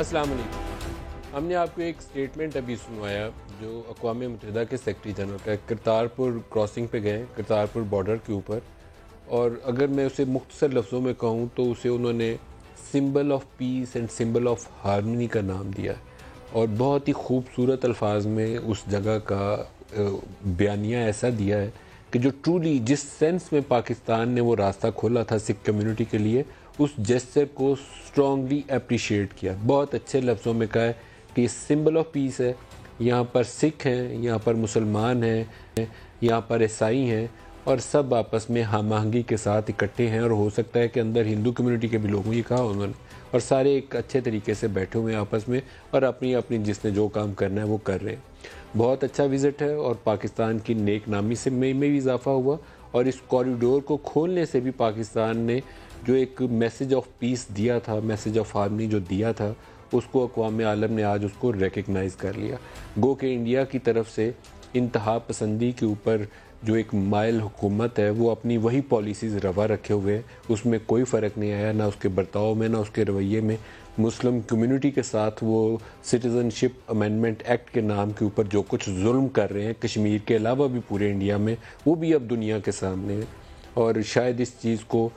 السلام علیکم۔ ہم نے آپ کو ایک سٹیٹمنٹ ابھی سنوایا جو اقوام متحدہ کے سیکرٹری جنرل کا کرتارپور کراسنگ پہ گئے، کرتارپور بارڈر کے اوپر، اور اگر میں اسے مختصر لفظوں میں کہوں تو اسے انہوں نے symbol of peace and symbol of harmony کا نام دیا، اور بہت ہی خوبصورت الفاظ میں اس جگہ کا بیانیہ ایسا دیا ہے کہ جو ٹرولی جس سینس میں پاکستان نے وہ راستہ کھولا تھا سکھ کمیونٹی کے لیے، اس جیسچر کو اسٹرانگلی اپریشیٹ کیا، بہت اچھے لفظوں میں کہا ہے کہ یہ سمبل آف پیس ہے، یہاں پر سکھ ہیں، یہاں پر مسلمان ہیں، یہاں پر عیسائی ہیں، اور سب آپس میں ہم آہنگی کے ساتھ اکٹھے ہیں، اور ہو سکتا ہے کہ اندر ہندو کمیونٹی کے بھی لوگوں یہ کہا انہوں نے، اور سارے ایک اچھے طریقے سے بیٹھے ہوئے ہیں آپس میں، اور اپنی اپنی جس نے جو کام کرنا ہے وہ کر رہے ہیں۔ بہت اچھا وزٹ ہے، اور پاکستان کی نیک نامی سے میں بھی اضافہ ہوا، اور اس کوریڈور کو کھولنے سے بھی پاکستان نے جو ایک میسج آف پیس دیا تھا، میسج آف ہارمنی جو دیا تھا، اس کو اقوام عالم نے آج اس کو ریکگنائز کر لیا۔ گو کہ انڈیا کی طرف سے انتہا پسندی کے اوپر جو ایک مائل حکومت ہے وہ اپنی وہی پالیسیز روا رکھے ہوئے ہیں، اس میں کوئی فرق نہیں آیا، نہ اس کے برتاؤ میں، نہ اس کے رویے میں۔ مسلم کمیونٹی کے ساتھ وہ سٹیزن شپ امینڈمنٹ ایکٹ کے نام کے اوپر جو کچھ ظلم کر رہے ہیں کشمیر کے علاوہ بھی پورے انڈیا میں، وہ بھی اب دنیا کے سامنے ہے، اور شاید اس چیز کو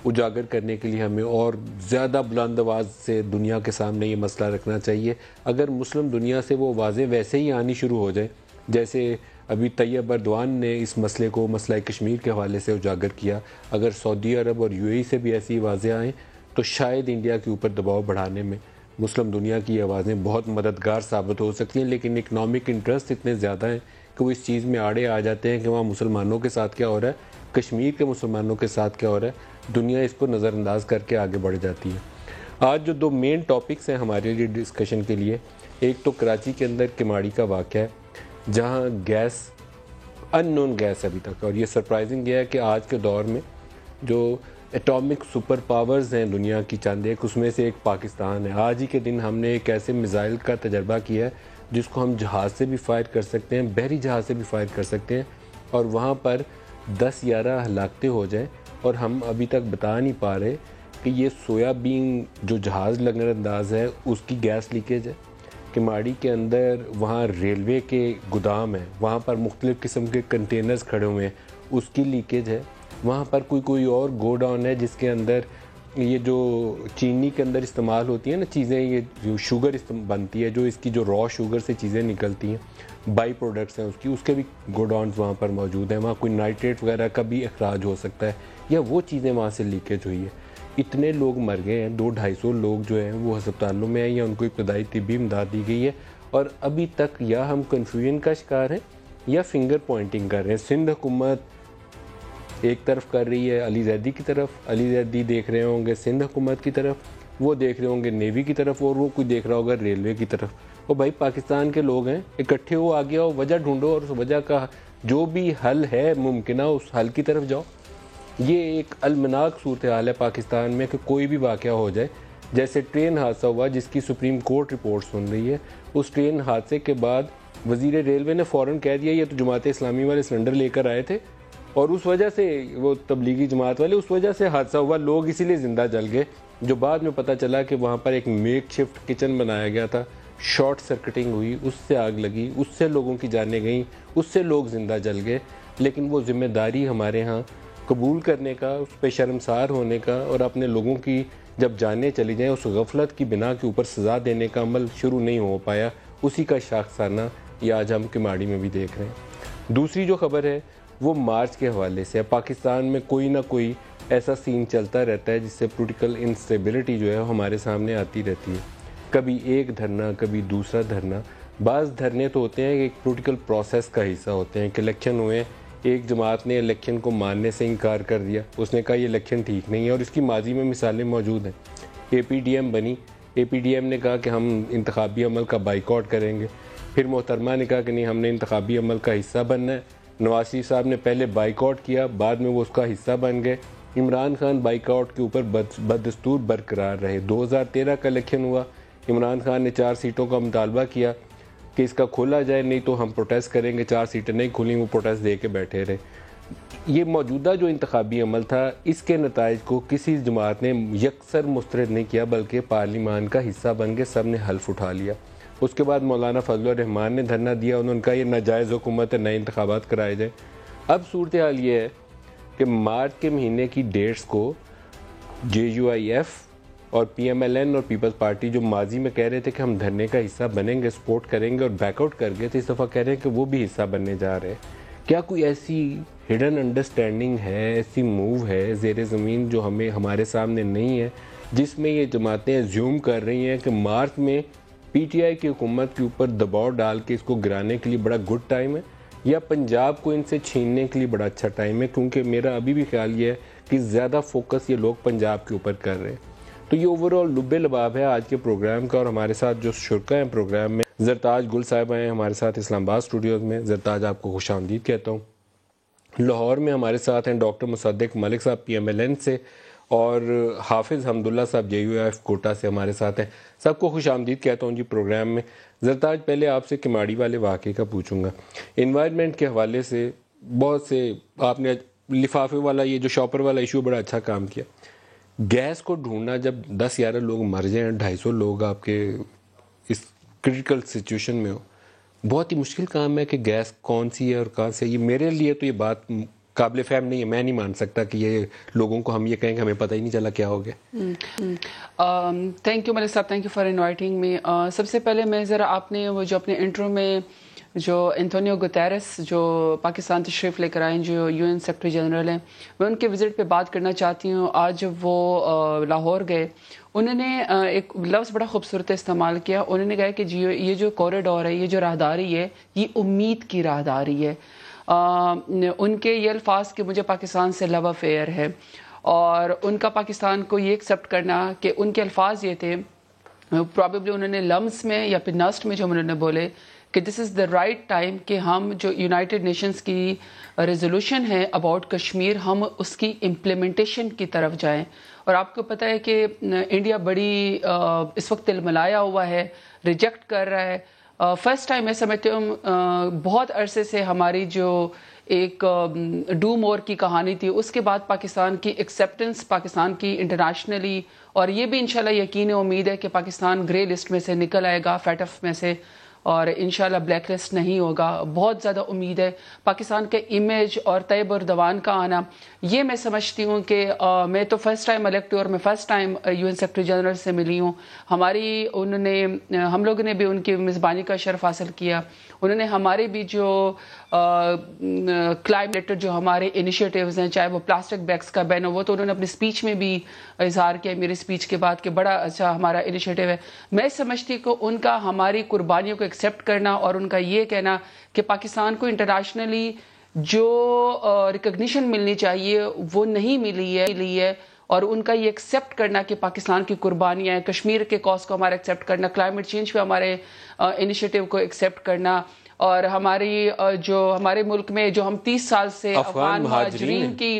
اجاگر کرنے کے لیے ہمیں اور زیادہ بلند آواز سے دنیا کے سامنے یہ مسئلہ رکھنا چاہیے۔ اگر مسلم دنیا سے وہ آوازیں ویسے ہی آنی شروع ہو جائیں جیسے ابھی طیب اردوان نے اس مسئلے کو مسئلہ کشمیر کے حوالے سے اجاگر کیا، اگر سعودی عرب اور UAE سے بھی ایسی آوازیں آئیں تو شاید انڈیا کے اوپر دباؤ بڑھانے میں مسلم دنیا کی آوازیں بہت مددگار ثابت ہو سکتی ہیں، لیکن اکنامک انٹرسٹ اتنے زیادہ ہیں کہ وہ اس چیز میں آڑے آ جاتے ہیں کہ وہاں مسلمانوں کے ساتھ کیا ہو رہا ہے، کشمیر کے مسلمانوں کے ساتھ کیا ہو رہا ہے، دنیا اس کو نظر انداز کر کے آگے بڑھ جاتی ہے۔ آج جو دو مین ٹاپکس ہیں ہمارے لیے ڈسکشن کے لیے، ایک تو کراچی کے اندر کماڑی کا واقعہ ہے جہاں گیس ان نون گیس ابھی تک، اور یہ سرپرائزنگ یہ ہے کہ آج کے دور میں جو ایٹامک سپر پاورز ہیں دنیا کی چند ایک، اس میں سے ایک پاکستان ہے۔ آج ہی کے دن ہم نے ایک ایسے میزائل کا تجربہ کیا ہے جس کو ہم جہاز سے بھی فائر کر سکتے ہیں، بحری جہاز سے بھی فائر کر سکتے ہیں، اور وہاں پر 10-11 ہلاکتیں ہو جائیں، اور ہم ابھی تک بتا نہیں پا رہے کہ یہ سویا بین جو جہاز نظر انداز ہے اس کی گیس لیکیج ہے، کماڑی کے اندر وہاں ریلوے کے گودام ہیں، وہاں پر مختلف قسم کے کنٹینرز کھڑے ہوئے ہیں، اس کی لیکیج ہے، وہاں پر کوئی اور گو ڈاؤن ہے جس کے اندر یہ جو چینی کے اندر استعمال ہوتی ہیں نا چیزیں، یہ جو شوگر بنتی ہے، جو اس کی جو را شوگر سے چیزیں نکلتی ہیں، بائی پروڈکٹس ہیں اس کے بھی گو ڈاؤنز وہاں پر موجود ہیں، وہاں کوئی نائٹریٹ وغیرہ کا بھی اخراج ہو سکتا ہے، یا وہ چیزیں وہاں سے لیکیج ہوئی ہے۔ اتنے لوگ مر گئے ہیں، 200-250 لوگ جو ہیں وہ ہسپتالوں میں ہیں، یا ان کو ابتدائی طبی امداد دی گئی ہے، اور ابھی تک یا ہم کنفیوژن کا شکار ہیں یا فنگر پوائنٹنگ کر رہے ہیں۔ سندھ حکومت ایک طرف کر رہی ہے علی زیدی کی طرف، علی زیدی دیکھ رہے ہوں گے سندھ حکومت کی طرف، وہ دیکھ رہے ہوں گے نیوی کی طرف، اور وہ کوئی دیکھ رہا ہوگا ریلوے کی طرف۔ اور بھائی پاکستان کے لوگ ہیں، اکٹھے ہو، آگے آؤ، وجہ ڈھونڈو، اور اس وجہ کا جو بھی حل ہے ممکنہ اس حل کی طرف جاؤ۔ یہ ایک المناک صورتحال ہے پاکستان میں کہ کوئی بھی واقعہ ہو جائے، جیسے ٹرین حادثہ ہوا جس کی سپریم کورٹ رپورٹ سن رہی ہے، اس ٹرین حادثے کے بعد وزیر ریلوے نے فوراً کہہ دیا یہ تو جماعت اسلامی والے سلنڈر لے کر آئے تھے، اور اس وجہ سے وہ تبلیغی جماعت والے، اس وجہ سے حادثہ ہوا، لوگ اسی لیے زندہ جل گئے، جو بعد میں پتہ چلا کہ وہاں پر ایک میک شفٹ کچن بنایا گیا تھا، شارٹ سرکٹنگ ہوئی، اس سے آگ لگی، اس سے لوگوں کی جانیں گئیں، اس سے لوگ زندہ جل گئے۔ لیکن وہ ذمہ داری ہمارے ہاں قبول کرنے کا، اس پہ شرمسار ہونے کا، اور اپنے لوگوں کی جب جانیں چلی جائیں اس غفلت کی بنا کے اوپر سزا دینے کا عمل شروع نہیں ہو پایا، اسی کا شاخسانہ یہ آج ہم کماڑی میں بھی دیکھ رہے ہیں۔ دوسری جو خبر ہے وہ مارچ کے حوالے سے ہے۔ پاکستان میں کوئی نہ کوئی ایسا سین چلتا رہتا ہے جس سے پولیٹیکل انسٹیبلٹی جو ہے ہمارے سامنے آتی رہتی ہے، کبھی ایک دھرنا، کبھی دوسرا دھرنا۔ بعض دھرنے تو ہوتے ہیں کہ ایک پولیٹیکل پروسیس کا حصہ ہوتے ہیں، کہ الیکشن ہوئے، ایک جماعت نے الیکشن کو ماننے سے انکار کر دیا، اس نے کہا یہ الیکشن ٹھیک نہیں ہے، اور اس کی ماضی میں مثالیں موجود ہیں۔ APDM بنی، APDM نے کہا کہ ہم انتخابی عمل کا بائیکاٹ کریں گے، پھر محترمہ نے کہا کہ نہیں ہم نے انتخابی عمل کا حصہ بننا ہے، نواز شریف صاحب نے پہلے بائیکاٹ کیا، بعد میں وہ اس کا حصہ بن گئے، عمران خان بائیکاٹ کے اوپر بدستور برقرار رہے۔ 2013 کا الیکشن ہوا، عمران خان نے 4 سیٹوں کا مطالبہ کیا کہ اس کا کھولا جائے، نہیں تو ہم پروٹیسٹ کریں گے، 4 سیٹیں نہیں کھلیں، وہ پروٹیسٹ دے کے بیٹھے رہے۔ یہ موجودہ جو انتخابی عمل تھا اس کے نتائج کو کسی جماعت نے یکسر مسترد نہیں کیا، بلکہ پارلیمان کا حصہ بن کے سب نے حلف اٹھا لیا۔ اس کے بعد مولانا فضل الرحمان نے دھرنا دیا، انہوں نے کہا یہ ناجائز حکومت ہے، نئے انتخابات کرائے جائیں۔ اب صورتحال یہ ہے کہ مارچ کے مہینے کی ڈیٹس کو JUIF اور PMLN اور پیپلز پارٹی جو ماضی میں کہہ رہے تھے کہ ہم دھرنے کا حصہ بنیں گے، سپورٹ کریں گے اور بیک آؤٹ کر گئے تھے، اس دفعہ کہہ رہے ہیں کہ وہ بھی حصہ بننے جا رہے ہیں۔ کیا کوئی ایسی ہڈن انڈرسٹینڈنگ ہے، ایسی موو ہے زیر زمین جو ہمارے سامنے نہیں ہے، جس میں یہ جماعتیں ایزیوم کر رہی ہیں کہ مارچ میں PTI کی حکومت کے اوپر دباؤ ڈال کے اس کو گرانے کے لیے بڑا گڈ ٹائم ہے، یا پنجاب کو ان سے چھیننے کے لیے بڑا اچھا ٹائم ہے؟ کیونکہ میرا ابھی بھی خیال یہ ہے کہ زیادہ فوکس یہ لوگ پنجاب کے اوپر کر رہے ہیں۔ تو یہ اوورآل لب لباب ہے آج کے پروگرام کا، اور ہمارے ساتھ جو شرکا ہیں پروگرام میں، زرتاج گل صاحب ہیں ہمارے ساتھ اسلام آباد اسٹوڈیوز میں۔ زرتاج آپ کو خوش آمدید کہتا ہوں۔ لاہور میں ہمارے ساتھ ہیں ڈاکٹر مصدق ملک صاحب PMLN سے، اور حافظ حمداللہ صاحب JUIF کوٹا سے ہمارے ساتھ ہیں۔ سب کو خوش آمدید کہتا ہوں جی پروگرام میں۔ زرتاج پہلے آپ سے کماڑی والے واقعے کا پوچھوں گا، انوائرمنٹ کے حوالے سے بہت سے آپ نے لفافے والا یہ جو شاپر والا ایشو بڑا اچھا کام کیا۔ گیس کو ڈھونڈنا، جب 10-11 لوگ مر جائیں، 250 لوگ آپ کے اس کریٹیکل سچویشن میں ہو، بہت ہی مشکل کام ہے کہ گیس کون سی ہے اور کہاں سے۔ یہ میرے لیے تو یہ بات قابل فہم نہیں ہے، میں نہیں مان سکتا کہ یہ لوگوں کو ہم یہ کہیں کہ ہمیں پتہ ہی نہیں چلا کیا ہو گیا۔ تھینک یو ملک صاحب، thank you for inviting me. سب سے پہلے میں ذرا آپ نے وہ جو اپنے انٹرو میں جو انتونیو گوتیرس جو پاکستان تشریف لے کر آئے ہیں، جو UN سیکرٹری جنرل ہیں، میں ان کے وزٹ پہ بات کرنا چاہتی ہوں۔ آج جب وہ لاہور گئے، انہوں نے ایک لفظ بڑا خوبصورت استعمال کیا، انہوں نے کہا کہ جی یہ جو کوریڈور ہے، یہ جو راہداری ہے، یہ امید کی راہداری ہے۔ ان کے یہ الفاظ کہ مجھے پاکستان سے لو افیئر ہے، اور ان کا پاکستان کو یہ ایکسیپٹ کرنا کہ ان کے الفاظ یہ تھے، پرابیبلی انہوں نے لمس میں یا پھر نسٹ میں جو انہوں نے بولے کہ دس از دا رائٹ ٹائم کہ ہم جو یونائٹڈ نیشنز کی ریزولوشن ہے اباؤٹ کشمیر، ہم اس کی امپلیمنٹیشن کی طرف جائیں۔ اور آپ کو پتہ ہے کہ انڈیا بڑی اس وقت تلملایا ہوا ہے، ریجیکٹ کر رہا ہے۔ فرسٹ ٹائم میں سمجھتے ہوں بہت عرصے سے ہماری جو ایک ڈو مور کی کہانی تھی، اس کے بعد پاکستان کی ایکسیپٹنس پاکستان کی انٹرنیشنلی، اور یہ بھی انشاءاللہ یقین امید ہے کہ پاکستان گرے لسٹ میں سے نکل آئے گا، FATF میں سے، اور انشاءاللہ بلیک لسٹ نہیں ہوگا۔ بہت زیادہ امید ہے پاکستان کے امیج اور طیب اردوان کا آنا۔ یہ میں سمجھتی ہوں کہ میں تو فرسٹ ٹائم الیکٹ ہوئی اور میں first time UN secretary general سے ملی ہوں۔ ہم لوگوں نے بھی ان کی میزبانی کا شرف حاصل کیا۔ انہوں نے ہمارے بھی جو کلائمیٹ جو ہمارے انیشیٹیوز ہیں، چاہے وہ پلاسٹک بیگز کا بین ہو، وہ تو انہوں نے اپنی سپیچ میں بھی اظہار کیا میری سپیچ کے بعد کہ بڑا اچھا ہمارا انیشیٹیو ہے۔ میں سمجھتی کہ ان کا ہماری قربانیوں کو ایکسیپٹ کرنا اور ان کا یہ کہنا کہ پاکستان کو انٹرنیشنلی جو ریکگنیشن ملنی چاہیے وہ نہیں ملی ہے، اور ان کا یہ ایکسیپٹ کرنا کہ پاکستان کی قربانیاں ہیں، کشمیر کے کاز کو ہمارا ایکسیپٹ کرنا، کلائمیٹ چینج پہ ہمارے انیشیٹیو کو ایکسیپٹ کرنا، اور ہمارے ملک میں جو ہم 30 سال سے افغان مہاجرین کی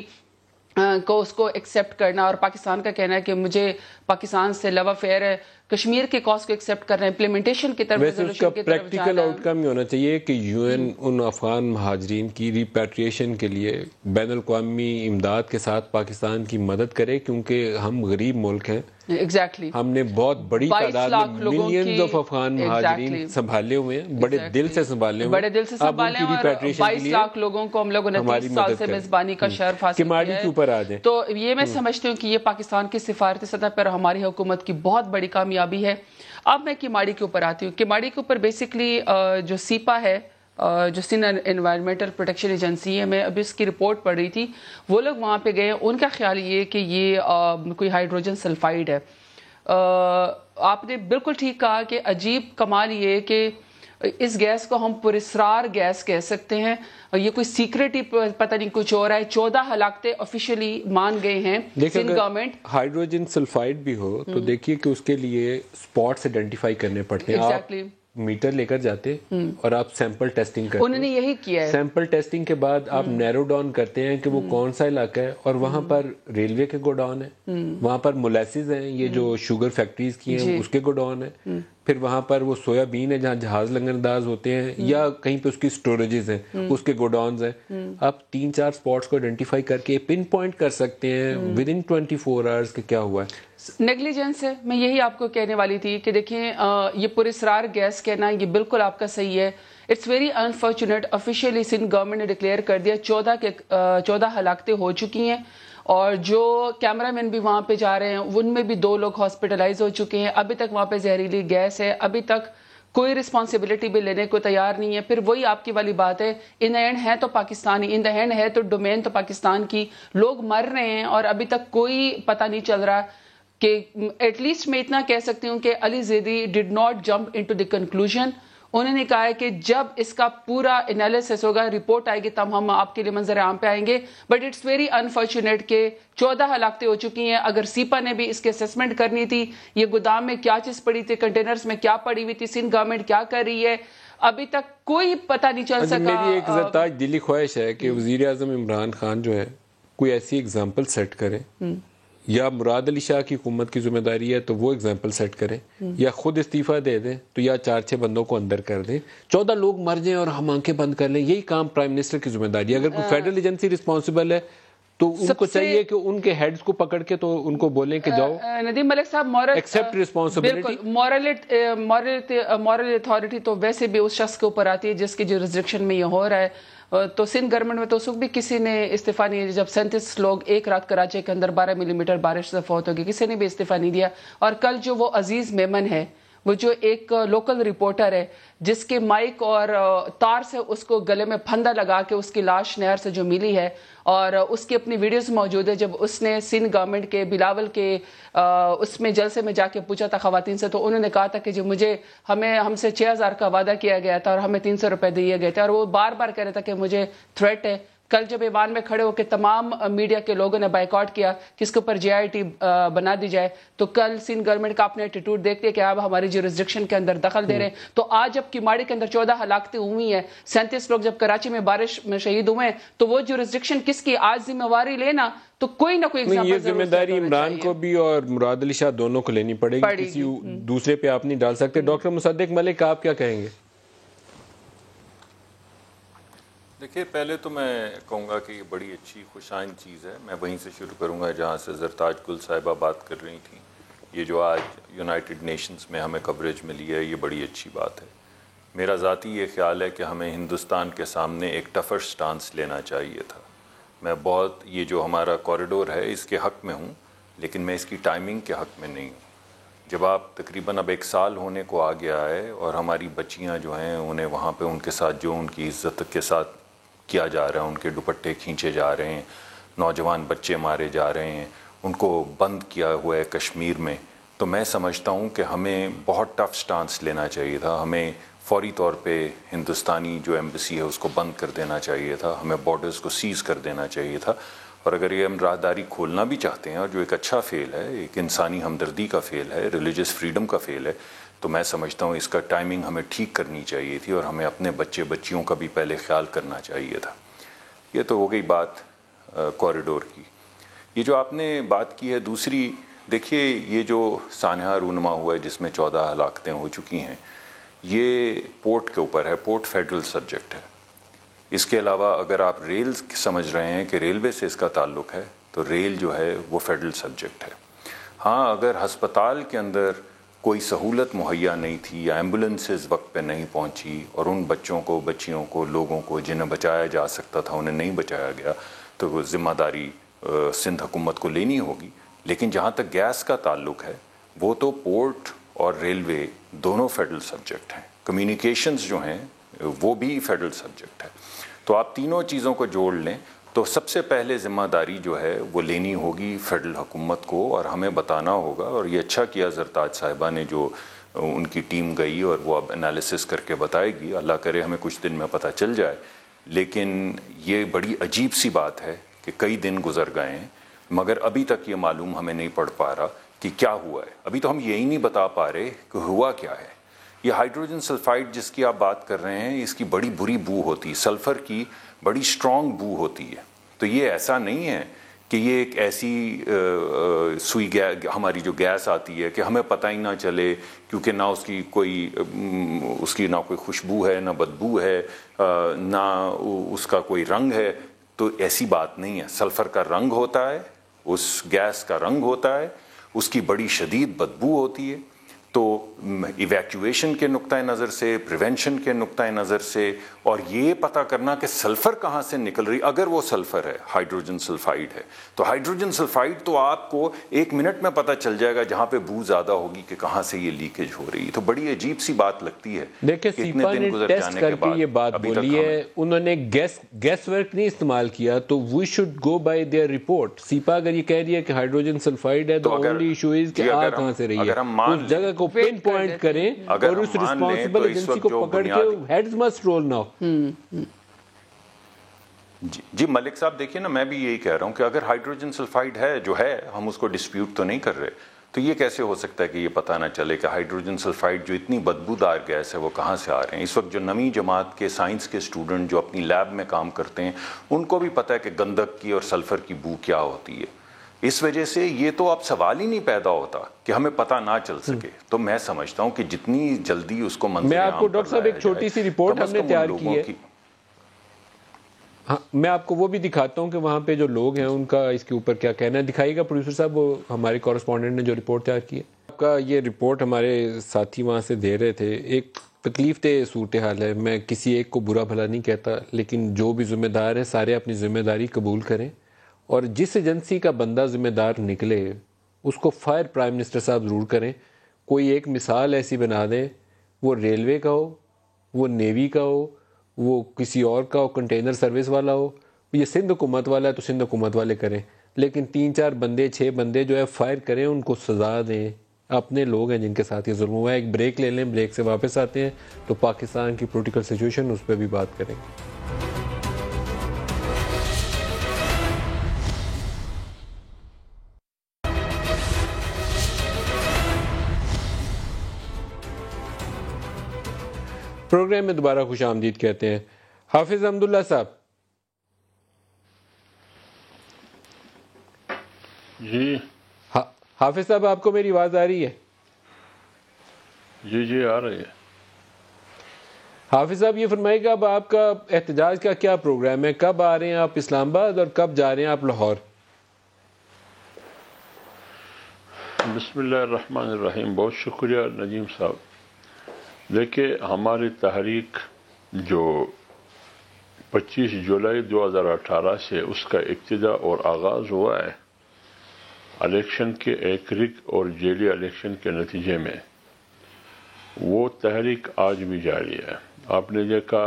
کو اس کو ایکسیپٹ کرنا، اور پاکستان کا کہنا ہے کہ مجھے پاکستان سے لو افیئر ہے، کشمیر کے کاز کو ایکسیپٹ کرنا، امپلیمنٹیشن کی طرف، ریزولوشن کی طرف جانا۔ پریکٹیکل آؤٹ کم یہ ہونا چاہیے کہ UN ان افغان مہاجرین کی ریپیٹریشن کے لیے بین الاقوامی امداد کے ساتھ پاکستان کی مدد کرے، کیونکہ ہم غریب ملک ہیں۔ ایگزیکٹلی، ہم نے بہت بڑی تعداد میں ملینز آف افغان مہاجرین سنبھالے ہوئے ہیں، بڑے دل سے سنبھالے ہوئے ہیں، بڑے دل سے سنبھالے ہیں، اور 22 لاکھ لوگوں کو ہم لوگوں نے 30 سال سے میزبانی کا شرف حاصل کیا ہے۔ تو یہ میں سمجھتی ہوں کہ یہ پاکستان کی سفارتی سطح پر ہماری حکومت کی بہت بڑی کامیابی ہے۔ اب میں کماڑی کے اوپر آتی ہوں۔ کماڑی کے اوپر بیسکلی جو سیپا ہے، جو سندھ انوائرمنٹل پروٹیکشن ایجنسی ہے، میں ابھی اس کی رپورٹ پڑھ رہی تھی، وہ لوگ وہاں پہ گئے، ان کا خیال یہ کہ یہ کوئی ہائیڈروجن سلفائڈ ہے۔ آپ نے بالکل ٹھیک کہا کہ عجیب کمال یہ کہ اس گیس کو ہم پراسرار گیس کہہ سکتے ہیں، یہ کوئی سیکرٹ ہی پتہ نہیں کچھ ہو رہا ہے۔ 14 ہلاکتیں آفیشیلی مان گئے ہیں سندھ گورنمنٹ۔ ہائیڈروجن سلفائڈ بھی ہو تو دیکھیے کہ اس کے لیے سپاٹس آئیڈینٹیفائی کرنے پڑتے ہیں۔ میٹر لے کر جاتے اور آپ سیمپل ٹیسٹنگ کرتے. انہوں نے یہی کیا ہے. سیمپل ٹیسٹنگ کے بعد آپ نیرو ڈاؤن کرتے ہیں کہ وہ کون سا علاقہ ہے, اور وہاں پر ریلوے کے گوڈاؤن ہیں, وہاں پر مولیسز ہیں, یہ جو شوگر فیکٹریز کی ہیں اس کے گوڈاؤن ہیں, پھر وہاں پر وہ سویا بین ہے جہاں جہاز لنگر انداز ہوتے ہیں, یا کہیں پہ اس کی سٹوریجز ہیں اس کے گوڈاؤنز ہیں. آپ 3-4 اسپاٹس کو آئیڈینٹیفائی کر کے پن پوائنٹ کر سکتے ہیں ود ان 24 آورس کہ کیا ہوا ہے. نیگلیجنس ہے. میں یہی آپ کو کہنے والی تھی کہ دیکھیں یہ پراسرار گیس کہنا یہ بالکل آپ کا صحیح ہے. It's very unfortunate. Officially Sindh government نے ڈکلیئر کر دیا 14 ہلاکتیں ہو چکی ہیں, اور جو کیمرہ مین بھی وہاں پہ جا رہے ہیں ان میں بھی 2 لوگ ہاسپٹلائز ہو چکے ہیں. ابھی تک وہاں پہ زہریلی گیس ہے, ابھی تک کوئی رسپانسبلٹی بھی لینے کو تیار نہیں ہے. پھر وہی آپ کی والی بات ہے, ان دا اینڈ ہے تو پاکستانی, ان دا اینڈ ہے تو ڈومین تو پاکستان کی. لوگ مر رہے ہیں اور ابھی تک کوئی پتہ نہیں چل رہا کہ ایٹ لیسٹ میں اتنا کہہ سکتی ہوں کہ Ali Zaidi did not jump into the conclusion. انہوں نے کہا ہے کہ جب اس کا پورا انالیسس ہوگا, رپورٹ آئے گی, تب ہم آپ کے لیے منظر عام پہ آئیں گے. بٹ اٹس ویری انفارچونیٹ کہ 14 ہلاکتیں ہو چکی ہیں. اگر سیپا نے بھی اس کی اسسمنٹ کرنی تھی, یہ گودام میں کیا چیز پڑی تھی, کنٹینرز میں کیا پڑی ہوئی تھی, سندھ گورنمنٹ کیا کر رہی ہے, ابھی تک کوئی پتہ نہیں چل سکا. میری ایک زرتاج دلی خواہش ہے کہ وزیر اعظم عمران خان جو ہے کوئی ایسی اگزامپل سیٹ کرے, یا مراد علی شاہ کی حکومت کی ذمہ داری ہے تو وہ اگزامپل سیٹ کریں, یا خود استعفیٰ دے دیں تو یا 4-6 بندوں کو اندر کر دیں, 14 لوگ مر جائیں اور ہم آنکھیں بند کر لیں. یہی کام پرائم منسٹر کی ذمہ داری ہے. اگر کوئی فیڈرل ایجنسی رسپانسبل ہے تو ان کو چاہیے کہ ان کے ہیڈز کو پکڑ کے تو ان کو بولیں کہ جاؤ ندیم ملک صاحب, ایکسپٹ رسپانسبلٹی. مورل اتھارٹی تو ویسے بھی اس شخص کے اوپر آتی ہے جس کی جورسڈکشن میں یہ ہو رہا ہے. تو سندھ گورنمنٹ میں تو اس وقت بھی کسی نے استعفیٰ نہیں دیا جب 37 لوگ ایک رات کراچی کے اندر 12 ملی میٹر بارش سے فوت ہو گئی, کسی نے بھی استعفیٰ نہیں دیا. اور کل جو وہ عزیز میمن ہے, وہ جو ایک لوکل رپورٹر ہے جس کے مائک اور تار سے اس کو گلے میں پھندا لگا کے اس کی لاش نہر سے جو ملی ہے, اور اس کی اپنی ویڈیوز موجود ہے جب اس نے سندھ گورنمنٹ کے بلاول کے اس میں جلسے میں جا کے پوچھا تھا خواتین سے, تو انہوں نے کہا تھا کہ جو ہم سے 6,000 کا وعدہ کیا گیا تھا اور ہمیں 300 روپے دیے گئے تھے, اور وہ بار بار کہہ رہا تھا کہ مجھے تھریٹ ہے. کل جب ایوان میں کھڑے ہو کے تمام میڈیا کے لوگوں نے بائیکاٹ کیا کہ اس کے اوپر JIT بنا دی جائے, تو کل سندھ گورنمنٹ کا اپنے ایٹیٹیوڈ دیکھتے کہ آپ ہماری جورسڈکشن کے اندر دخل دے رہے ہیں. تو آج جب کیماڑی کے اندر 14 ہلاکتیں ہوئی ہیں, 37 لوگ جب کراچی میں بارش میں شہید ہوئے ہیں, تو وہ جورسڈکشن کس کی آج ذمہ واری لینا, تو کوئی نہ کوئی ایگزامپل. یہ ذمہ داری عمران کو بھی اور مراد علی شاہ دونوں کو لینی پڑے گی, کسی دوسرے پہ آپ نہیں ڈال سکتے. ڈاکٹر مصدق ملک, آپ کیا کہیں گے؟ دیکھیے, پہلے تو میں کہوں گا کہ یہ بڑی اچھی خوشائن چیز ہے. میں وہیں سے شروع کروں گا جہاں سے زرتاج گل صاحبہ بات کر رہی تھیں. یہ جو آج یونائٹڈ نیشنز میں ہمیں کوریج ملی ہے, یہ بڑی اچھی بات ہے. میرا ذاتی یہ خیال ہے کہ ہمیں ہندوستان کے سامنے ایک ٹفر سٹانس لینا چاہیے تھا. میں بہت یہ جو ہمارا کوریڈور ہے اس کے حق میں ہوں, لیکن میں اس کی ٹائمنگ کے حق میں نہیں ہوں. جب آپ تقریباً اب 1 سال ہونے کو آ گیا ہے اور ہماری بچیاں جو ہیں انہیں وہاں پہ ان کے ساتھ جو ان کی عزت کے ساتھ کیا جا رہا ہے, ان کے دوپٹے کھینچے جا رہے ہیں, نوجوان بچے مارے جا رہے ہیں, ان کو بند کیا ہوا ہے کشمیر میں, تو میں سمجھتا ہوں کہ ہمیں بہت ٹف سٹانس لینا چاہیے تھا. ہمیں فوری طور پہ ہندوستانی جو ایمبیسی ہے اس کو بند کر دینا چاہیے تھا, ہمیں بارڈرز کو سیز کر دینا چاہیے تھا. اور اگر یہ ہم راہداری کھولنا بھی چاہتے ہیں, اور جو ایک اچھا فعل ہے, ایک انسانی ہمدردی کا فعل ہے, ریلیجس فریڈم کا فعل ہے, تو میں سمجھتا ہوں اس کا ٹائمنگ ہمیں ٹھیک کرنی چاہیے تھی, اور ہمیں اپنے بچیوں کا بھی پہلے خیال کرنا چاہیے تھا. یہ تو ہو گئی بات کوریڈور کی. یہ جو آپ نے بات کی ہے دوسری, دیکھیے یہ جو سانحہ رونما ہوا ہے جس میں 14 ہلاکتیں ہو چکی ہیں, یہ پورٹ کے اوپر ہے. پورٹ فیڈرل سبجیکٹ ہے. اس کے علاوہ اگر آپ ریل سمجھ رہے ہیں کہ ریلوے سے اس کا تعلق ہے, تو ریل جو ہے وہ فیڈرل سبجیکٹ ہے. ہاں, اگر ہسپتال کے اندر کوئی سہولت مہیا نہیں تھی یا ایمبولینسز وقت پہ نہیں پہنچی اور ان بچوں کو, بچیوں کو, لوگوں کو جنہیں بچایا جا سکتا تھا انہیں نہیں بچایا گیا, تو وہ ذمہ داری سندھ حکومت کو لینی ہوگی. لیکن جہاں تک گیس کا تعلق ہے, وہ تو پورٹ اور ریلوے دونوں فیڈرل سبجیکٹ ہیں. کمیونیکیشنز جو ہیں وہ بھی فیڈرل سبجیکٹ ہے. تو آپ تینوں چیزوں کو جوڑ لیں تو سب سے پہلے ذمہ داری جو ہے وہ لینی ہوگی فیڈرل حکومت کو, اور ہمیں بتانا ہوگا. اور یہ اچھا کیا زرتاج صاحبہ نے جو ان کی ٹیم گئی اور وہ اب انالیسس کر کے بتائے گی, اللہ کرے ہمیں کچھ دن میں پتہ چل جائے. لیکن یہ بڑی عجیب سی بات ہے کہ کئی دن گزر گئے ہیں مگر ابھی تک یہ معلوم ہمیں نہیں پڑ پا رہا کہ کیا ہوا ہے. ابھی تو ہم یہی نہیں بتا پا رہے کہ ہوا کیا ہے. یہ ہائیڈروجن سلفائڈ جس کی آپ بات کر رہے ہیں اس کی بڑی بری بو ہوتی ہے, سلفر کی بڑی اسٹرانگ بو ہوتی ہے. تو یہ ایسا نہیں ہے کہ یہ ایک ایسی سوئی ہماری جو گیس آتی ہے کہ ہمیں پتہ ہی نہ چلے, کیونکہ نہ اس کی نہ کوئی خوشبو ہے, نہ بدبو ہے, نہ اس کا کوئی رنگ ہے. تو ایسی بات نہیں ہے. سلفر کا رنگ ہوتا ہے, اس گیس کا رنگ ہوتا ہے, اس کی بڑی شدید بدبو ہوتی ہے. تو ایویکویشن کے نقطۂ نظر سے, پریونشن کے نقطۂ نظر سے, اور یہ پتہ کرنا کہ سلفر کہاں سے نکل رہی, اگر وہ سلفر ہے, ہائیڈروجن سلفائڈ ہے, تو ہائیڈروجن سلفائڈ تو آپ کو 1 منٹ میں پتہ چل جائے گا جہاں پہ بو زیادہ ہوگی کہ کہاں سے یہ لیکیج ہو رہی ہے. تو بڑی عجیب سی بات لگتی ہے. دیکھیں سیپا نے ٹیسٹ کر کے یہ بات بولی ہے, انہوں نے گیس ورک نہیں استعمال کیا, تو we should go by their report. SEPA اگر یہ کہہ رہی ہے کہ ہائیڈروجن سلفائڈ ہے, تو اونلی ایشو از کہ آ کہاں سے رہی ہے, اس جگہ کو پن پوائنٹ کریں اور اس ریسپانسبل ایجنسی کو پکڑ کے ہیڈز مسٹ رول ناؤ. جی ملک صاحب دیکھیے نا, میں بھی یہی کہہ رہا ہوں کہ اگر ہائیڈروجن سلفائڈ ہے جو ہے, ہم اس کو ڈسپیوٹ تو نہیں کر رہے, تو یہ کیسے ہو سکتا ہے کہ یہ پتہ نہ چلے کہ ہائیڈروجن سلفائڈ جو اتنی بدبودار گیس ہے وہ کہاں سے آ رہے ہیں. اس وقت جو نویں جماعت کے سائنس کے اسٹوڈنٹ جو اپنی لیب میں کام کرتے ہیں, ان کو بھی پتہ ہے کہ گندک کی اور سلفر کی بو کیا ہوتی ہے. اس وجہ سے یہ تو اب سوال ہی نہیں پیدا ہوتا کہ ہمیں پتہ نہ چل سکے. تو میں سمجھتا ہوں کہ جتنی جلدی اس کو میں آپ کو ڈاکٹر صاحب ایک چھوٹی سی رپورٹ ہم نے تیار کی ہے, ہاں میں آپ کو وہ بھی دکھاتا ہوں کہ وہاں پہ جو لوگ ہیں ان کا اس کے اوپر کیا کہنا ہے. دکھائیے گا پروڈیوسر صاحب, وہ ہمارے کورسپونڈنٹ نے جو رپورٹ تیار کی ہے. آپ کا یہ رپورٹ ہمارے ساتھی وہاں سے دے رہے تھے. ایک تکلیف دہ صورتحال ہے, میں کسی ایک کو برا بھلا نہیں کہتا, لیکن جو بھی ذمہ دار ہے سارے اپنی ذمہ داری قبول کریں, اور جس ایجنسی کا بندہ ذمہ دار نکلے اس کو فائر پرائم منسٹر صاحب ضرور کریں. کوئی ایک مثال ایسی بنا دیں, وہ ریلوے کا ہو, وہ نیوی کا ہو, وہ کسی اور کا ہو, کنٹینر سروس والا ہو. یہ سندھ حکومت والا ہے تو سندھ حکومت والے کریں, لیکن 3-4 بندے 6 بندے جو ہے فائر کریں, ان کو سزا دیں. اپنے لوگ ہیں جن کے ساتھ یہ ظلم ہوا ہے. ایک بریک لے لیں, بریک سے واپس آتے ہیں تو پاکستان کی پولیٹیکل سچویشن اس پہ بھی بات کریں گے. پروگرام میں دوبارہ خوش آمدید کہتے ہیں. حافظ حمداللہ صاحب. جی حافظ صاحب, آپ کو میری آواز آ رہی ہے؟ جی آ رہی ہے. حافظ صاحب یہ فرمائے گا, اب آپ کا احتجاج کا کیا پروگرام ہے؟ کب آ رہے ہیں آپ اسلام آباد اور کب جا رہے ہیں آپ لاہور؟ بسم اللہ الرحمن الرحیم. بہت شکریہ نجیم صاحب. دیکھیں ہماری تحریک جو 25 جولائی 2018 سے اس کا ابتدا اور آغاز ہوا ہے الیکشن کے ایک رگ اور جیلی الیکشن کے نتیجے میں, وہ تحریک آج بھی جاری ہے. آپ نے دیکھا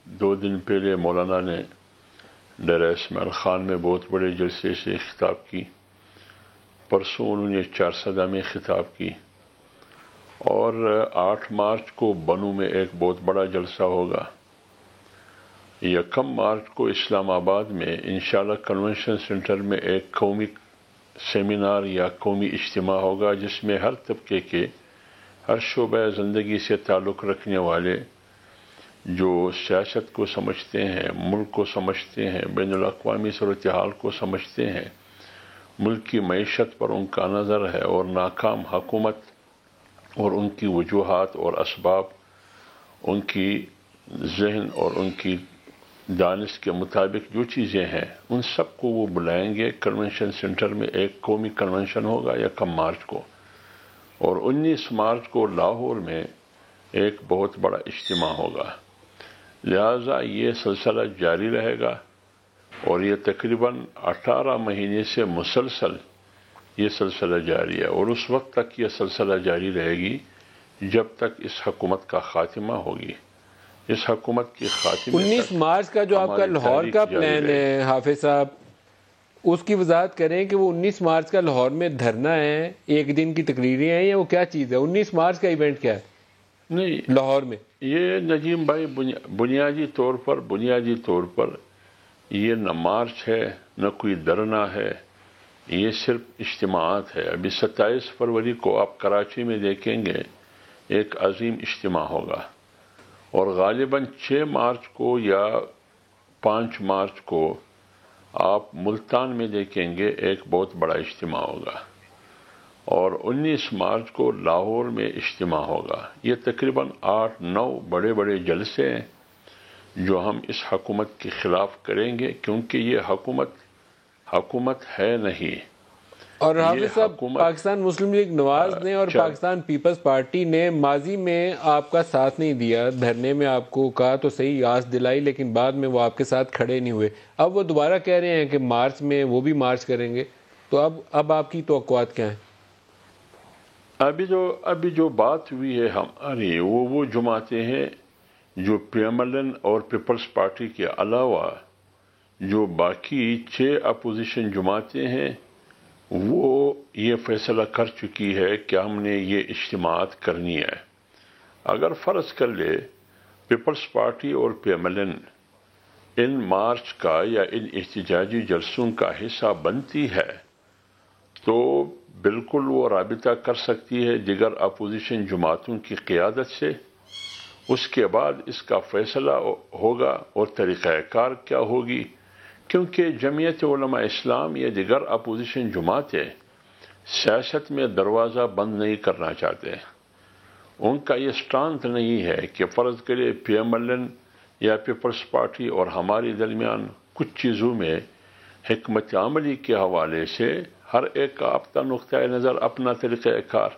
2 دن پہلے مولانا نے ڈیرہ اسماعیل خان میں بہت بڑے جلسے سے خطاب کی, پرسوں انہوں نے 4 صدا میں خطاب کی, اور 8 مارچ کو بنو میں ایک بہت بڑا جلسہ ہوگا. 1 مارچ کو اسلام آباد میں انشاءاللہ کنونشن سینٹر میں ایک قومی سیمینار یا قومی اجتماع ہوگا, جس میں ہر طبقے کے, ہر شعبہ زندگی سے تعلق رکھنے والے جو سیاست کو سمجھتے ہیں, ملک کو سمجھتے ہیں, بین الاقوامی صورتحال کو سمجھتے ہیں, ملک کی معیشت پر ان کا نظر ہے, اور ناکام حکومت اور ان کی وجوہات اور اسباب, ان کی ذہن اور ان کی دانش کے مطابق جو چیزیں ہیں, ان سب کو وہ بلائیں گے. کنونشن سینٹر میں ایک قومی کنونشن ہوگا 1 مارچ کو, اور 19 مارچ کو لاہور میں ایک بہت بڑا اجتماع ہوگا. لہذا یہ سلسلہ جاری رہے گا, اور یہ تقریباً 18 مہینے سے مسلسل یہ سلسلہ جاری ہے, اور اس وقت تک یہ سلسلہ جاری رہے گی جب تک اس حکومت کا خاتمہ ہوگی. اس حکومت کی خاتمہ 19 مارچ کا جو آپ کا لاہور کا پلان ہے حافظ صاحب, اس کی وضاحت کریں کہ وہ 19 مارچ کا لاہور میں دھرنا ہے, 1 دن کی تقریریں ہیں, یا وہ کیا چیز ہے؟ 19 مارچ کا ایونٹ کیا ہے نہیں لاہور میں؟ یہ نجیم بھائی بنیادی طور پر یہ نہ مارچ ہے نہ کوئی دھرنا ہے, یہ صرف اجتماعات ہے. ابھی 27 فروری کو آپ کراچی میں دیکھیں گے ایک عظیم اجتماع ہوگا، اور غالباً 6 مارچ کو یا 5 مارچ کو آپ ملتان میں دیکھیں گے ایک بہت بڑا اجتماع ہوگا، اور 19 مارچ کو لاہور میں اجتماع ہوگا۔ یہ تقریباً 8-9 بڑے بڑے جلسے ہیں جو ہم اس حکومت کے خلاف کریں گے، کیونکہ یہ حکومت ہے نہیں۔ اور حافظ صاحب، پاکستان مسلم لیگ نواز نے اور پاکستان پیپلز پارٹی نے ماضی میں آپ کا ساتھ نہیں دیا، دھرنے میں آپ کو کہا تو صحیح، آس دلائی، لیکن بعد میں وہ آپ کے ساتھ کھڑے نہیں ہوئے۔ اب وہ دوبارہ کہہ رہے ہیں کہ مارچ میں وہ بھی مارچ کریں گے، تو اب آپ کی توقعات کیا ہیں؟ ابھی جو بات ہوئی ہے ہماری، وہ جماعتیں ہیں جو پی ایم ایل این اور پیپلز پارٹی کے علاوہ جو باقی 6 اپوزیشن جماعتیں ہیں، وہ یہ فیصلہ کر چکی ہے کہ ہم نے یہ اجتماعات کرنی ہے۔ اگر فرض کر لے پیپلز پارٹی اور پی ایم ایل این ان مارچ کا یا ان احتجاجی جلسوں کا حصہ بنتی ہے تو بالکل وہ رابطہ کر سکتی ہے دیگر اپوزیشن جماعتوں کی قیادت سے۔ اس کے بعد اس کا فیصلہ ہوگا اور طریقہ کار کیا ہوگی، کیونکہ جمعیت علماء اسلام یا دیگر اپوزیشن جماعتیں سیاست میں دروازہ بند نہیں کرنا چاہتے۔ ان کا یہ سٹانس نہیں ہے کہ فرض کرے پی ایم ایل این یا پیپلز پارٹی اور ہمارے درمیان کچھ چیزوں میں حکمت عملی کے حوالے سے ہر ایک کا اپنا نقطۂ نظر، اپنا طریقہ کار،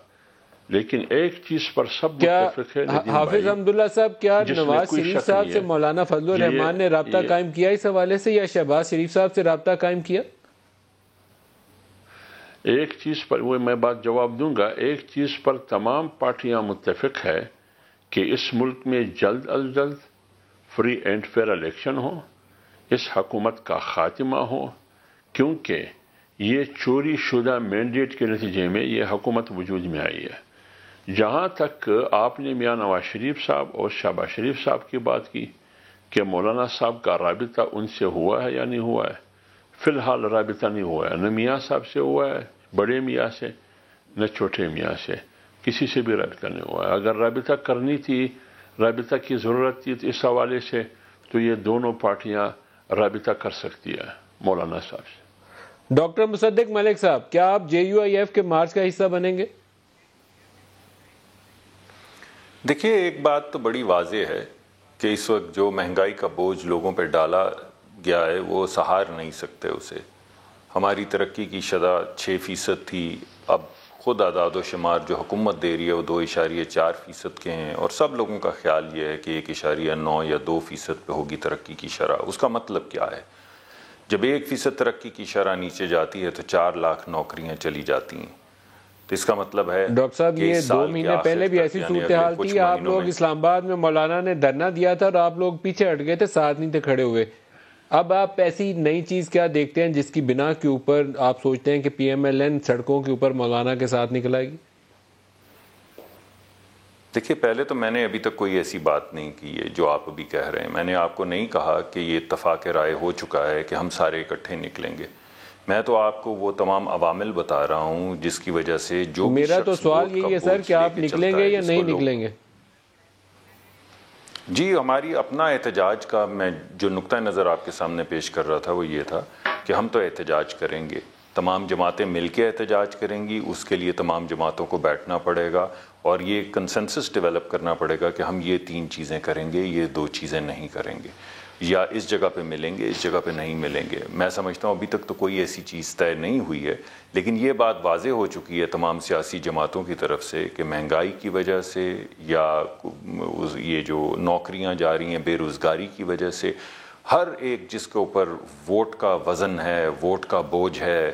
لیکن ایک چیز پر سب متفق ہے۔ حافظ حمداللہ صاحب، کیا نواز شریف صاحب سے مولانا فضل الرحمان نے رابطہ قائم کیا اس حوالے سے، یا شہباز شریف صاحب سے رابطہ قائم کیا؟ ایک چیز پر وہ میں بات جواب دوں گا، ایک چیز پر تمام پارٹیاں متفق ہے کہ اس ملک میں جلد از جلد فری اینڈ فیئر الیکشن ہو، اس حکومت کا خاتمہ ہو، کیونکہ یہ چوری شدہ مینڈیٹ کے نتیجے میں یہ حکومت وجود میں آئی ہے۔ جہاں تک آپ نے میاں نواز شریف صاحب اور شہباز شریف صاحب کی بات کی کہ مولانا صاحب کا رابطہ ان سے ہوا ہے یا نہیں ہوا ہے، فی الحال رابطہ نہیں ہوا ہے، نہ میاں صاحب سے ہوا ہے، بڑے میاں سے، نہ چھوٹے میاں سے، کسی سے بھی رابطہ نہیں ہوا ہے۔ اگر رابطہ کرنی تھی، رابطہ کی ضرورت تھی اس حوالے سے، تو یہ دونوں پارٹیاں رابطہ کر سکتی ہیں مولانا صاحب سے۔ ڈاکٹر مصدق ملک صاحب، کیا آپ JUIF کے مارچ کا حصہ بنیں گے؟ دیکھیے، ایک بات تو بڑی واضح ہے کہ اس وقت جو مہنگائی کا بوجھ لوگوں پہ ڈالا گیا ہے وہ سہار نہیں سکتے اسے۔ ہماری ترقی کی شرح 6% تھی، اب خود اعداد و شمار جو حکومت دے رہی ہے وہ 2.4% کے ہیں، اور سب لوگوں کا خیال یہ ہے کہ 1.9 یا 2% پہ ہوگی ترقی کی شرح۔ اس کا مطلب کیا ہے؟ جب 1% ترقی کی شرح نیچے جاتی ہے تو 4 لاکھ نوکریاں چلی جاتی ہیں، تو اس کا مطلب ہے ڈاکٹر صاحب یہ 2 مہینے پہلے بھی ایسی صورتحال تھی، آپ لوگ اسلام آباد میں مولانا نے دھرنا دیا تھا اور آپ لوگ پیچھے ہٹ گئے تھے، ساتھ نہیں تھے کھڑے ہوئے۔ اب آپ ایسی نئی چیز کیا دیکھتے ہیں جس کی بنا کے اوپر آپ سوچتے ہیں کہ PMLN سڑکوں کے اوپر مولانا کے ساتھ نکل آئے گی؟ دیکھیے، پہلے تو میں نے ابھی تک کوئی ایسی بات نہیں کی ہے جو آپ ابھی کہہ رہے ہیں۔ میں نے آپ کو نہیں کہا کہ یہ اتفاق رائے ہو چکا ہے کہ ہم سارے اکٹھے نکلیں گے۔ میں تو آپ کو وہ تمام عوامل بتا رہا ہوں جس کی وجہ سے جو میرا تو سوال یہی ہے سر کہ آپ نکلیں گے یا نہیں نکلیں گے؟ جی، ہماری اپنا احتجاج کا میں جو نقطہ نظر آپ کے سامنے پیش کر رہا تھا وہ یہ تھا کہ ہم تو احتجاج کریں گے، تمام جماعتیں مل کے احتجاج کریں گی، اس کے لیے تمام جماعتوں کو بیٹھنا پڑے گا اور یہ کنسنسس ڈیولپ کرنا پڑے گا کہ ہم یہ 3 چیزیں کریں گے، یہ 2 چیزیں نہیں کریں گے، یا اس جگہ پہ ملیں گے، اس جگہ پہ نہیں ملیں گے۔ میں سمجھتا ہوں ابھی تک تو کوئی ایسی چیز طے نہیں ہوئی ہے، لیکن یہ بات واضح ہو چکی ہے تمام سیاسی جماعتوں کی طرف سے کہ مہنگائی کی وجہ سے یا یہ جو نوکریاں جا رہی ہیں بے روزگاری کی وجہ سے، ہر ایک جس کے اوپر ووٹ کا وزن ہے، ووٹ کا بوجھ ہے،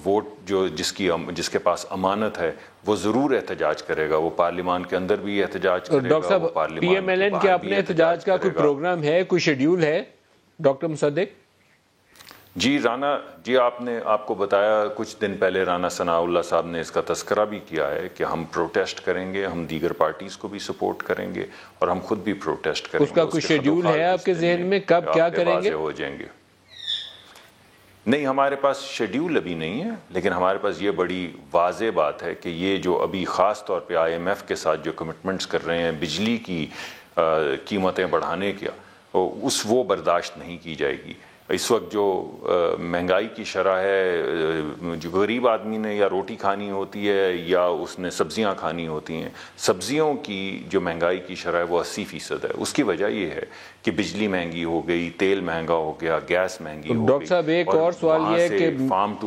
ووٹ جو جس کے پاس امانت ہے، وہ ضرور احتجاج کرے گا۔ وہ پارلیمان کے اندر بھی احتجاج کرے گا۔ ڈاکٹر صاحب، PMLN کے اپنے احتجاج کا کوئی پروگرام ہے، کوئی شیڈیول ہے ڈاکٹر مصدق؟ جی، آپ کو بتایا کچھ دن پہلے رانا ثناء اللہ صاحب نے اس کا تذکرہ بھی کیا ہے کہ ہم پروٹیسٹ کریں گے، ہم دیگر پارٹیز کو بھی سپورٹ کریں گے اور ہم خود بھی پروٹیسٹ کریں گے۔ اس کا کوئی شیڈیول ہے آپ کے ذہن میں، کب کیا کریں گے؟ ہو جائیں گے۔ نہیں، ہمارے پاس شیڈیول ابھی نہیں ہے، لیکن ہمارے پاس یہ بڑی واضح بات ہے کہ یہ جو ابھی خاص طور پہ IMF کے ساتھ جو کمٹمنٹس کر رہے ہیں بجلی کی قیمتیں بڑھانے کا، وہ برداشت نہیں کی جائے گی. اس وقت جو مہنگائی کی شرح ہے، جو غریب آدمی نے یا روٹی کھانی ہوتی ہے یا اس نے سبزیاں کھانی ہوتی ہیں، سبزیوں کی جو مہنگائی کی شرح ہے وہ 80% ہے. اس کی وجہ یہ ہے کہ بجلی مہنگی ہو گئی، تیل مہنگا ہو گیا، گیس مہنگی ہو گئی. ڈاکٹر صاحب ایک اور سوال یہ ہے کہ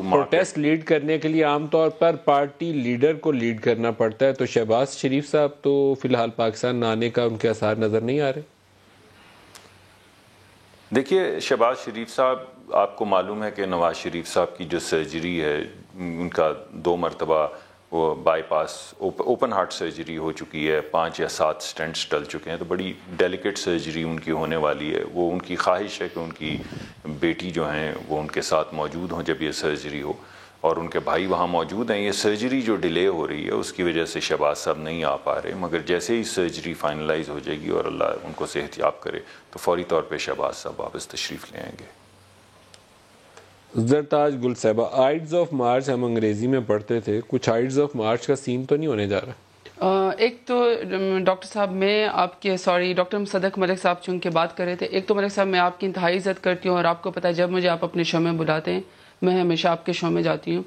پروٹیسٹ لیڈ کرنے کے لیے عام طور پر پارٹی لیڈر کو لیڈ کرنا پڑتا ہے، تو شہباز شریف صاحب تو فی الحال پاکستان نہ آنے کا ان کے آثار نظر نہیں آ رہے. دیکھیے، شہباز شریف صاحب، آپ کو معلوم ہے کہ نواز شریف صاحب کی جو سرجری ہے، ان کا 2 مرتبہ وہ bypass open heart surgery ہو چکی ہے، 5 یا 7 سٹینٹس ڈل چکے ہیں، تو بڑی ڈیلیکیٹ سرجری ان کی ہونے والی ہے. وہ ان کی خواہش ہے کہ ان کی بیٹی جو ہیں وہ ان کے ساتھ موجود ہوں جب یہ سرجری ہو، اور ان کے بھائی وہاں موجود ہیں. یہ سرجری جو ڈیلے ہو رہی ہے اس کی وجہ سے شہباز صاحب نہیں آ پا رہے، مگر جیسے ہی سرجری فائنلائز ہو جائے گی اور اللہ ان کو صحت یاب کرے تو فوری طور پہ شہباز صاحب واپس تشریف لے آئیں گے. زرتاج گل صاحبہ، آئیڈز آف مارچ ہم انگریزی میں پڑھتے تھے، کچھ آئیڈز آف مارچ کا سین تو نہیں ہونے جا رہا؟ ایک تو ڈاکٹر صاحب میں آپ کے ڈاکٹر مصدق ملک صاحب چونکہ بات کر رہے تھے، ایک تو ملک صاحب میں آپ کی انتہائی عزت کرتی ہوں، اور آپ کو پتہ ہے جب مجھے آپ اپنے شو میں بلاتے ہیں میں ہمیشہ آپ کے شو میں جاتی ہوں،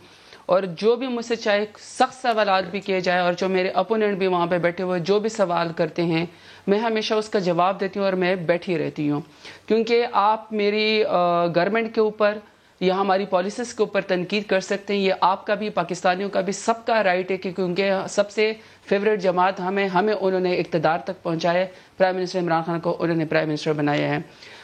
اور جو بھی مجھ سے چاہے سخت سوالات بھی کیے جائے، اور جو میرے اپوننٹ بھی وہاں پہ بیٹھے ہوئے جو بھی سوال کرتے ہیں میں ہمیشہ اس کا جواب دیتی ہوں، اور میں بیٹھی رہتی ہوں، کیونکہ آپ میری گورنمنٹ کے اوپر یا ہماری پالیسیز کے اوپر تنقید کر سکتے ہیں. یہ آپ کا بھی، پاکستانیوں کا بھی، سب کا رائٹ ہے، کیونکہ سب سے فیوریٹ جماعت ہمیں انہوں نے اقتدار تک پہنچایا ہے. پرائم منسٹر عمران خان کو انہوں نے پرائم منسٹر بنایا ہے.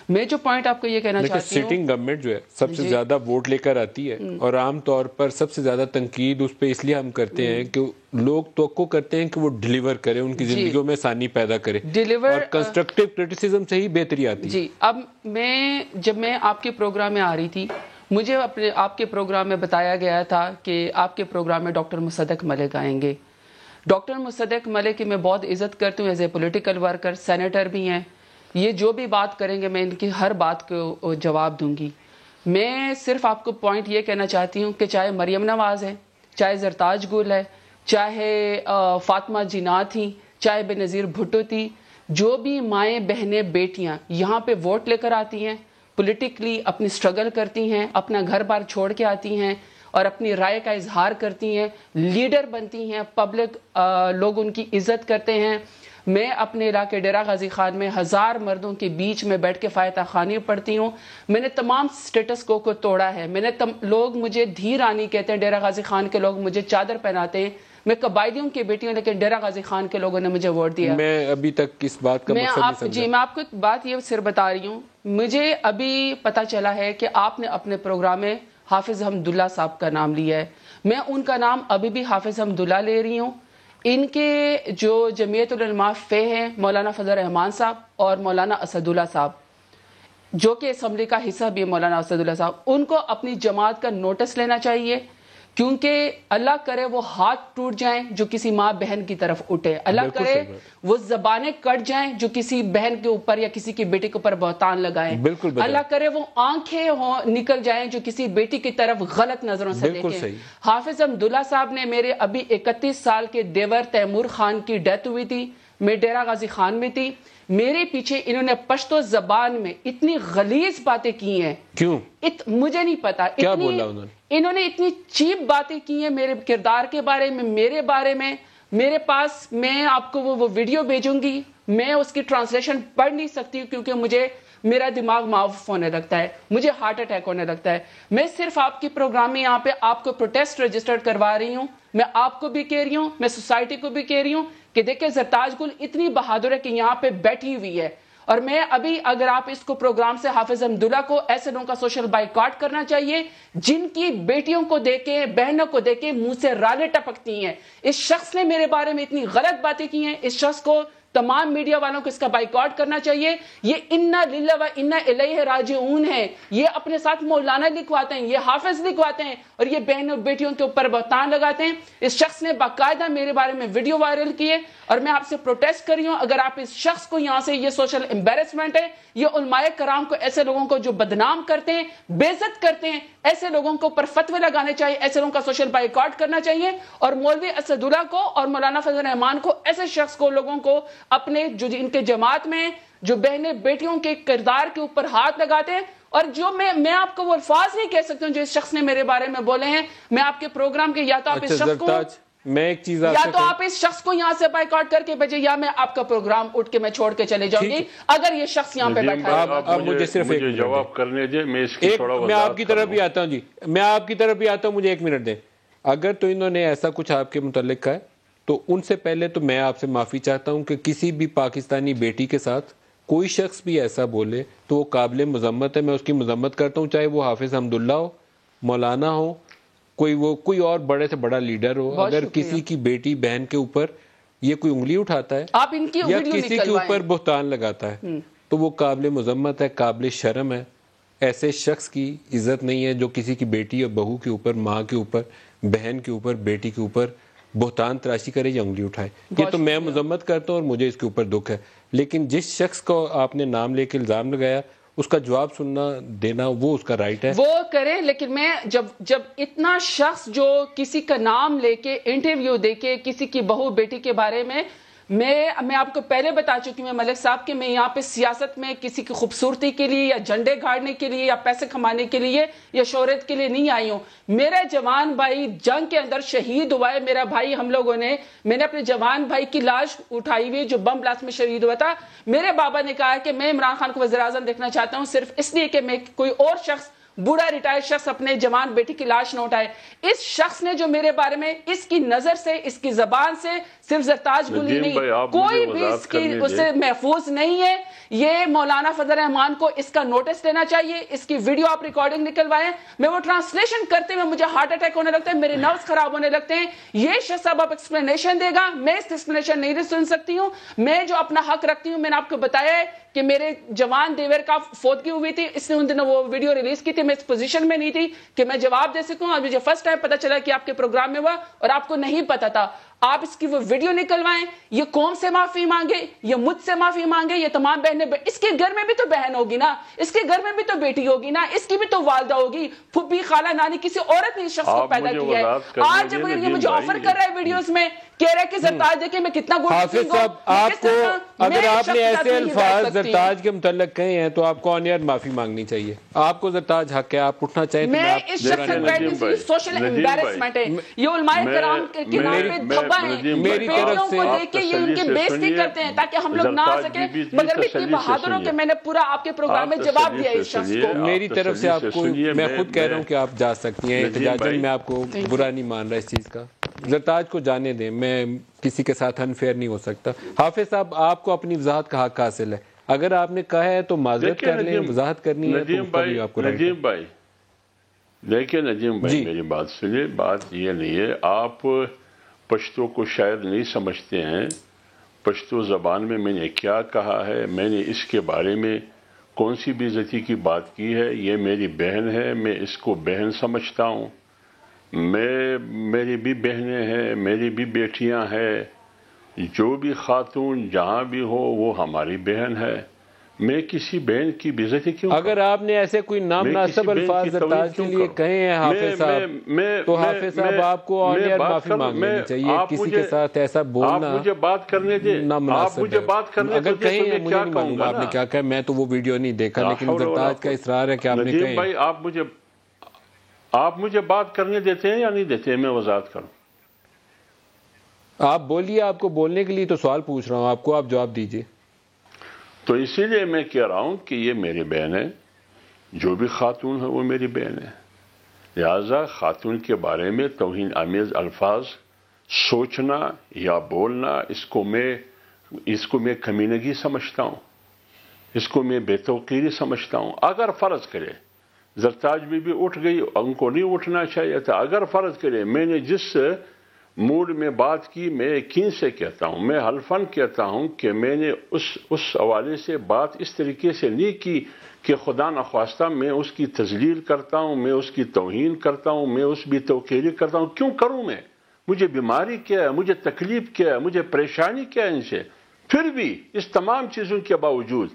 میں جو پوائنٹ آپ کو یہ کہنا چاہتی ہوں، سٹنگ گورنمنٹ جو ہے سب سے زیادہ ووٹ لے کر آتی ہے، اور عام طور پر سب سے زیادہ تنقید اس پہ اس لیے ہم کرتے ہیں کہ لوگ توقع کرتے ہیں کہ وہ ڈیلیور کرے، ان کی زندگیوں میں آسانی پیدا کرے، اور کنسٹرکٹیو کرٹیسزم سے ہی بہتری آتی ہے. جی، اب جب میں آپ کے پروگرام میں آ رہی تھی، مجھے آپ کے پروگرام میں بتایا گیا تھا کہ آپ کے پروگرام میں ڈاکٹر مصدق ملک آئیں گے. ڈاکٹر مصدق ملک کی میں بہت عزت کرتی ہوں، as a political worker, senator بھی ہیں. یہ جو بھی بات کریں گے میں ان کی ہر بات کو جواب دوں گی. میں صرف آپ کو پوائنٹ یہ کہنا چاہتی ہوں کہ چاہے مریم نواز ہے، چاہے زرتاج گل ہے، چاہے فاطمہ جناح تھیں، چاہے بےنظیر بھٹو تھی، جو بھی مائیں بہنیں بیٹیاں یہاں پہ ووٹ لے کر آتی ہیں، پولیٹیکلی اپنی سٹرگل کرتی ہیں، اپنا گھر بار چھوڑ کے آتی ہیں اور اپنی رائے کا اظہار کرتی ہیں، لیڈر بنتی ہیں، پبلک لوگ ان کی عزت کرتے ہیں. میں اپنے علاقے ڈیرہ غازی خان میں 1000 مردوں کے بیچ میں بیٹھ کے فاتحہ خوانی پڑھتی ہوں. میں نے تمام سٹیٹس کو توڑا ہے. لوگ مجھے دھی رانی کہتے ہیں، ڈیرہ غازی خان کے لوگ مجھے چادر پہناتے ہیں. میں قبائلیوں کی بیٹی ہوں، لیکن ڈیرہ غازی خان کے لوگوں نے مجھے ووٹ دیا. میں ابھی تک اس بات کا مقصد نہیں سمجھا. میں آپ کو ایک بات یہ صرف بتا رہی ہوں، مجھے ابھی پتا چلا ہے کہ آپ نے اپنے پروگرام میں حافظ حمداللہ صاحب کا نام لیا ہے. میں ان کا نام ابھی بھی حافظ حمداللہ لے رہی ہوں. ان کے جو جمعیت العلماء فے ہیں، مولانا فضل رحمان صاحب اور مولانا اسد اللہ صاحب، جو کہ اسمبلی کا حصہ بھی ہے، مولانا اسد اللہ صاحب، ان کو اپنی جماعت کا نوٹس لینا چاہیے، کیونکہ اللہ کرے وہ ہاتھ ٹوٹ جائیں جو کسی ماں بہن کی طرف اٹھے. اللہ کرے وہ زبانیں کٹ جائیں جو کسی بہن کے اوپر یا کسی کی بیٹی کے اوپر بہتان لگائیں. اللہ کرے وہ آنکھیں نکل جائیں جو کسی بیٹی کی طرف غلط نظروں سے دیکھیں. حافظ حمداللہ صاحب نے میرے ابھی 31 سال کے دیور تیمور خان کی ڈیتھ ہوئی تھی. میں ڈیرہ غازی خان میں تھی. میرے پیچھے انہوں نے پشتو زبان میں اتنی غلیظ باتیں کی ہیں. کیوں؟ مجھے نہیں پتا. کیا بولا انہوں نے اتنی چیپ باتیں کی ہیں میرے کردار کے بارے میں، میرے بارے میں. میرے پاس، میں آپ کو وہ ویڈیو بھیجوں گی، میں اس کی ٹرانسلیشن پڑھ نہیں سکتی کیونکہ میرا دماغ معاف ہونے لگتا ہے، مجھے ہارٹ اٹیک ہونے لگتا ہے. میں صرف آپ کی پروگرام میں یہاں پہ آپ کو پروٹیسٹ رجسٹرڈ کروا رہی ہوں. میں آپ کو بھی کہہ رہی ہوں، میں سوسائٹی کو بھی کہہ رہی ہوں کہ دیکھیں زرتاج گل اتنی بہادر ہے کہ یہاں پہ بیٹھی ہوئی ہے. اور میں ابھی، اگر آپ اس کو پروگرام سے حافظ حمداللہ کو ایسے لوگوں کا سوشل بائیکاٹ کرنا چاہیے جن کی بیٹیوں کو دیکھیں، بہنوں کو دیکھیں منہ سے رالے ٹپکتی ہیں. اس شخص نے میرے بارے میں اتنی غلط باتیں کی ہیں، اس شخص کو تمام میڈیا والوں کو اس کا بائیکاٹ کرنا چاہیے. یہ انا للہ و انا الیہ راجعون ہے. یہ اپنے ساتھ مولانا لکھواتے ہیں, یہ حافظ لکھواتے ہیں, اور یہ بہن اور بیٹیوں کے اوپر بہتان لگاتے ہیں. اس شخص نے باقاعدہ میرے بارے میں ویڈیو وائرل کی ہے, اور میں آپ سے پروٹیسٹ کر رہی ہوں, اگر آپ اس شخص کو یہاں سے, یہ سوشل امبیرسمنٹ ہے, یہ علماء کرام کو, ایسے لوگوں کو جو بدنام کرتے ہیں, بے عزت کرتے ہیں, ایسے لوگوں کو پر فتوے لگانے چاہیے, ایسے لوگوں کا سوشل بائیکاٹ کرنا چاہیے. اور مولوی اسد اللہ کو اور مولانا فضل الرحمان کو, ایسے شخص کو, لوگوں کو اپنے جو ان کے جماعت میں جو بہنیں بیٹیوں کے کردار کے اوپر ہاتھ لگاتے ہیں, اور جو میں آپ کو وہ الفاظ نہیں کہہ سکتی ہوں جو اس شخص نے میرے بارے میں بولے ہیں. میں آپ کے پروگرام کے, یا تو آپ اس شخص کو, میں ایک چیز یا تو آپ اس شخص کو یہاں سے بائیکاٹ کر کے بھیجیں, یا میں آپ کا پروگرام اٹھ کے میں چھوڑ کے چلے جاؤں گی اگر یہ شخص یہاں پہ بیٹھا ہے. آپ مجھے صرف ایک جواب کرنے دیں, میں اس کی تھوڑا میں آپ کی طرف بھی آتا ہوں. جی میں آپ کی طرف بھی آتا ہوں, مجھے 1 منٹ دیں. اگر تو انہوں نے ایسا کچھ آپ کے متعلق کہا ہے تو ان سے پہلے تو میں آپ سے معافی چاہتا ہوں کہ کسی بھی پاکستانی بیٹی کے ساتھ کوئی شخص بھی ایسا بولے تو وہ قابل مذمت ہے. میں اس کی مذمت کرتا ہوں, چاہے وہ حافظ حمداللہ ہو, مولانا ہو, کوئی اور بڑے سے بڑا لیڈر ہو. اگر کسی کی بیٹی بہن کے اوپر یہ کوئی انگلی اٹھاتا ہے آپ ان کی یا کسی کے اوپر بہتان لگاتا ہے تو وہ قابل مذمت ہے, قابل شرم ہے. ایسے شخص کی عزت نہیں ہے جو کسی کی بیٹی اور بہو کے اوپر, ماں کے اوپر, بہن کے اوپر, بیٹی کے اوپر بہتان تراشی کرے یا انگلی اٹھائے. یہ تو میں مذمت کرتا ہوں اور مجھے اس کے اوپر دکھ ہے. لیکن جس شخص کو آپ نے نام لے کے الزام لگایا, اس کا جواب سننا دینا وہ اس کا رائٹ ہے, وہ کرے. لیکن میں جب اتنا شخص جو کسی کا نام لے کے انٹرویو دے کے کسی کی بہو بیٹی کے بارے میں آپ کو پہلے بتا چکی ہوں ملک صاحب کہ میں یہاں پہ سیاست میں کسی کی خوبصورتی کے لیے یا جھنڈے گاڑنے کے لیے یا پیسے کمانے کے لیے یا شہرت کے لیے نہیں آئی ہوں. میرا جوان بھائی جنگ کے اندر شہید ہوا ہے. میرا بھائی, ہم لوگوں نے, میں نے اپنے جوان بھائی کی لاش اٹھائی ہوئی جو بم بلاسٹ میں شہید ہوا تھا. میرے بابا نے کہا کہ میں عمران خان کو وزیر اعظم دیکھنا چاہتا ہوں صرف اس لیے کہ میں کوئی اور شخص, بوڑھا ریٹائرڈ شخص, اپنے جوان بیٹی کی لاش نہ اٹھائے. اس شخص نے جو میرے بارے میں, اس کی نظر سے, اس کی زبان سے صرف زرتاج گلی نہیں, کوئی بھی اس کی اسے محفوظ نہیں ہے. یہ مولانا فضل الرحمان کو اس کا نوٹس لینا چاہیے. اس کی ویڈیو آپ ریکارڈنگ نکلوائیں, میں وہ ٹرانسلیشن کرتے ہوئے مجھے ہارٹ اٹیک ہونے لگتا ہے, میرے نروز خراب ہونے لگتے ہیں. یہ شخص اب ایکسپلینیشن دے گا, میں اس ایکسپلینیشن نہیں سن سکتی ہوں. میں جو اپنا حق رکھتی ہوں, میں نے آپ کو بتایا ہے کہ میرے جوان دیور کا فوتگی ہوئی تھی, اس نے ان دنوں وہ ویڈیو ریلیز کی تھی, میں اس پوزیشن میں نہیں تھی کہ میں جواب دے سکوں. اور مجھے فرسٹ ٹائم پتا چلا کہ آپ کے پروگرام میں ہوا اور آپ کو نہیں پتا تھا. آپ اس کی وہ ویڈیو نکلوائیں, یہ قوم سے معافی مانگے, یہ مجھ سے معافی مانگے, یہ تمام بہنیں, اس کے گھر میں بھی تو بہن ہوگی نا, اس کے گھر میں بھی تو بیٹی ہوگی نا, اس کی بھی تو والدہ ہوگی, پھپھی, خالہ, نانی, کسی عورت نے اس شخص کو پیدا کیا ہے. آج جب یہ مجھے آفر کر رہا ہے ویڈیوز میں, کہہ رہا ہے کہ زرتاج دیکھیں میں کتنا گڈ حافظ صاحب, آپ کو اگر آپ نے ایسے الفاظ زرتاج کے متعلق کہے ہیں تو آپ کو آن ایئر معافی مانگنی چاہیے. آپ کو زرتاج حق ہے, آپ اٹھنا چاہیے. میں اس شخص سے بیٹھی سوشل امبیرسمنٹ ہے, یہ علماء کرام کے نام پہ دھبا ہیں, میری طرف سے دیکھ کے یہ ان کی بےزتی کرتے ہیں تاکہ ہم لوگ نہ آ سکیں. مگر بھی اتنی بہادر ہو کہ میں نے پورا آپ کے پروگرام میں جواب دیا اس شخص کو. میری طرف سے آپ کو, میں خود کہہ رہا ہوں کہ آپ جا سکتی ہیں احتجاجاً, میں آپ کو برا نہیں مان رہا اس چیز کا. زرتاج کو جانے دیں, میں کسی کے ساتھ انفیئر نہیں ہو سکتا. حافظ صاحب, آپ کو اپنی وضاحت کا حق حاصل ہے, اگر آپ نے کہا ہے تو معذرت کر لیں, وضاحت کرنی ہے تو آپ کو. نجیم بھائی دیکھیں, نجیم بھائی میری بات سنیں. بات یہ نہیں ہے, آپ پشتو کو شاید نہیں سمجھتے ہیں. پشتو زبان میں نے کیا کہا ہے, میں نے اس کے بارے میں کون سی بے عزتی کی بات کی ہے. یہ میری بہن ہے, میں اس کو بہن سمجھتا ہوں. میری بھی بہنیں ہیں, میری بھی بیٹیاں ہیں. جو بھی خاتون جہاں بھی ہو وہ ہماری بہن ہے. میں کسی بہن کی بے عزتی کیوں؟ اگر آپ نے ایسے کوئی نامناسب الفاظ زرتاج کے لیے کہے ہیں حافظ صاحب, تو حافظ صاحب آپ کو آن ایئر معافی مانگنی چاہیے. کسی کے ساتھ ایسا بولنا, آپ مجھے بات کرنے دیں, آپ مجھے بات کرنے اگر کہیں مجھے نہیں معلوم آپ نے کیا کہا, میں تو وہ ویڈیو نہیں دیکھا, لیکن زرتاج کا اصرار ہے کہ آپ نے کہے. نجیم بھائی, آپ مجھے بات کرنے دیتے ہیں یا نہیں دیتے ہیں؟ میں وضاحت کروں. آپ بولیے, آپ کو بولنے کے لیے تو سوال پوچھ رہا ہوں, آپ کو, آپ جواب دیجیے. تو اسی لیے میں کہہ رہا ہوں کہ یہ میری بہن ہے, جو بھی خاتون ہے وہ میری بہن ہے. لہذا خاتون کے بارے میں توہین آمیز الفاظ سوچنا یا بولنا, اس کو میں کمینگی سمجھتا ہوں, اس کو میں بے توقیری سمجھتا ہوں. اگر فرض کرے زرتاج بھی اٹھ گئی, ان کو نہیں اٹھنا چاہیے تھا. اگر فرض کرے میں نے جس موڈ میں بات کی، میں یقین سے کہتا ہوں، میں حلفاً کہتا ہوں کہ میں نے اس حوالے سے بات اس طریقے سے نہیں کی کہ خدا نخواستہ میں اس کی تذلیل کرتا ہوں، میں اس کی توہین کرتا ہوں، میں اس بھی توقیری کرتا ہوں. کیوں کروں میں؟ مجھے بیماری کیا ہے، مجھے تکلیف کیا ہے، مجھے پریشانی کیا ہے ان سے؟ پھر بھی اس تمام چیزوں کے باوجود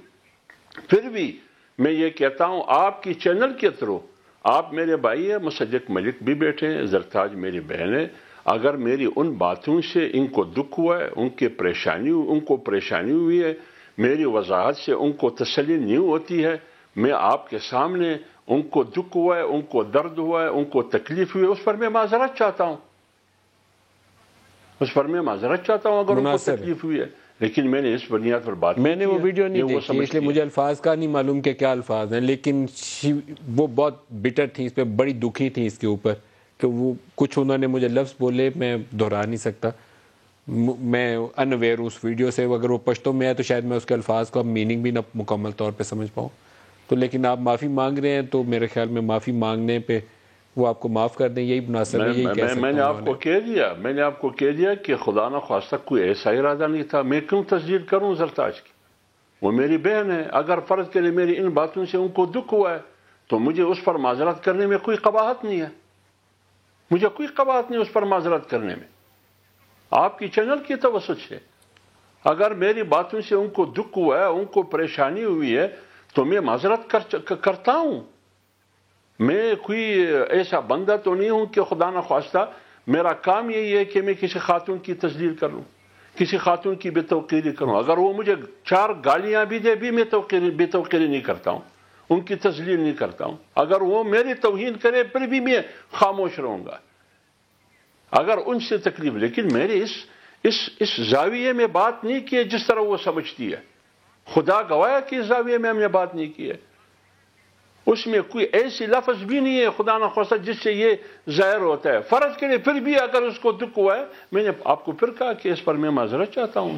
پھر بھی میں یہ کہتا ہوں آپ کی چینل کے تھرو، آپ میرے بھائی ہیں، مصدق ملک بھی بیٹھے ہیں، زرتاج میری بہن ہے، اگر میری ان باتوں سے ان کو دکھ ہوا ہے، ان کو پریشانی ہوئی ہے، میری وضاحت سے ان کو تسلی نہیں ہوتی ہے، میں آپ کے سامنے ان کو دکھ ہوا ہے، ان کو درد ہوا ہے، ان کو تکلیف ہوئی ہے، اس پر میں معذرت چاہتا ہوں، اگر ان کو تکلیف ہوئی ہے. لیکن میں نے اس بنیاد پر بات میں نے وہ ویڈیو نہیں دیکھی، اس لیے مجھے الفاظ کا نہیں معلوم کہ کیا الفاظ ہیں، لیکن وہ بہت بٹر تھی، اس پہ بڑی دکھی تھی اس کے اوپر کہ وہ کچھ انہوں نے مجھے لفظ بولے میں دہرا نہیں سکتا، میں انویئر اس ویڈیو سے، اگر وہ پشتو میں ہے تو شاید میں اس کے الفاظ کا میننگ بھی نہ مکمل طور پہ سمجھ پاؤں. تو لیکن آپ معافی مانگ رہے ہیں تو میرے خیال میں معافی مانگنے پہ وہ آپ کو معاف کر دیں، یہی مناسب ہے، یہی کہہ سکتا ہوں. میں نے آپ کو کہہ دیا کہ خدا نہ خواستہ کوئی ایسا ارادہ نہیں تھا. میں کیوں تسجیل کروں زرتاج کی؟ وہ میری بہن ہے، اگر فرض کرے میری ان باتوں سے ان کو دکھ ہوا ہے تو مجھے اس پر معذرت کرنے میں کوئی قباحت نہیں ہے، اس پر معذرت کرنے میں. آپ کی چینل کی توسط سے اگر میری باتوں سے ان کو دکھ ہوا ہے، ان کو پریشانی ہوئی ہے تو میں معذرت کرتا ہوں. میں کوئی ایسا بندہ تو نہیں ہوں کہ خدا نہ خواستہ میرا کام یہی ہے کہ میں کسی خاتون کی تذلیل کر لوں، کسی خاتون کی بے توقیری کروں. اگر وہ مجھے 4 گالیاں بھی دے بھی میں بے توقیری نہیں کرتا ہوں، ان کی تذلیل نہیں کرتا ہوں. اگر وہ میری توہین کرے پھر بھی میں خاموش رہوں گا اگر ان سے تکلیف. لیکن میرے اس زاویے میں بات نہیں کی ہے جس طرح وہ سمجھتی ہے. خدا گواہ کہ اس زاویے میں ہم نے بات نہیں کی ہے، اس میں کوئی ایسی لفظ بھی نہیں ہے خدا نہ خواستہ جس سے یہ ظاہر ہوتا ہے. فرض کرے پھر بھی اگر اس کو دکھ ہوا ہے، میں نے آپ کو پھر کہا کہ اس پر میں معذرت چاہتا ہوں.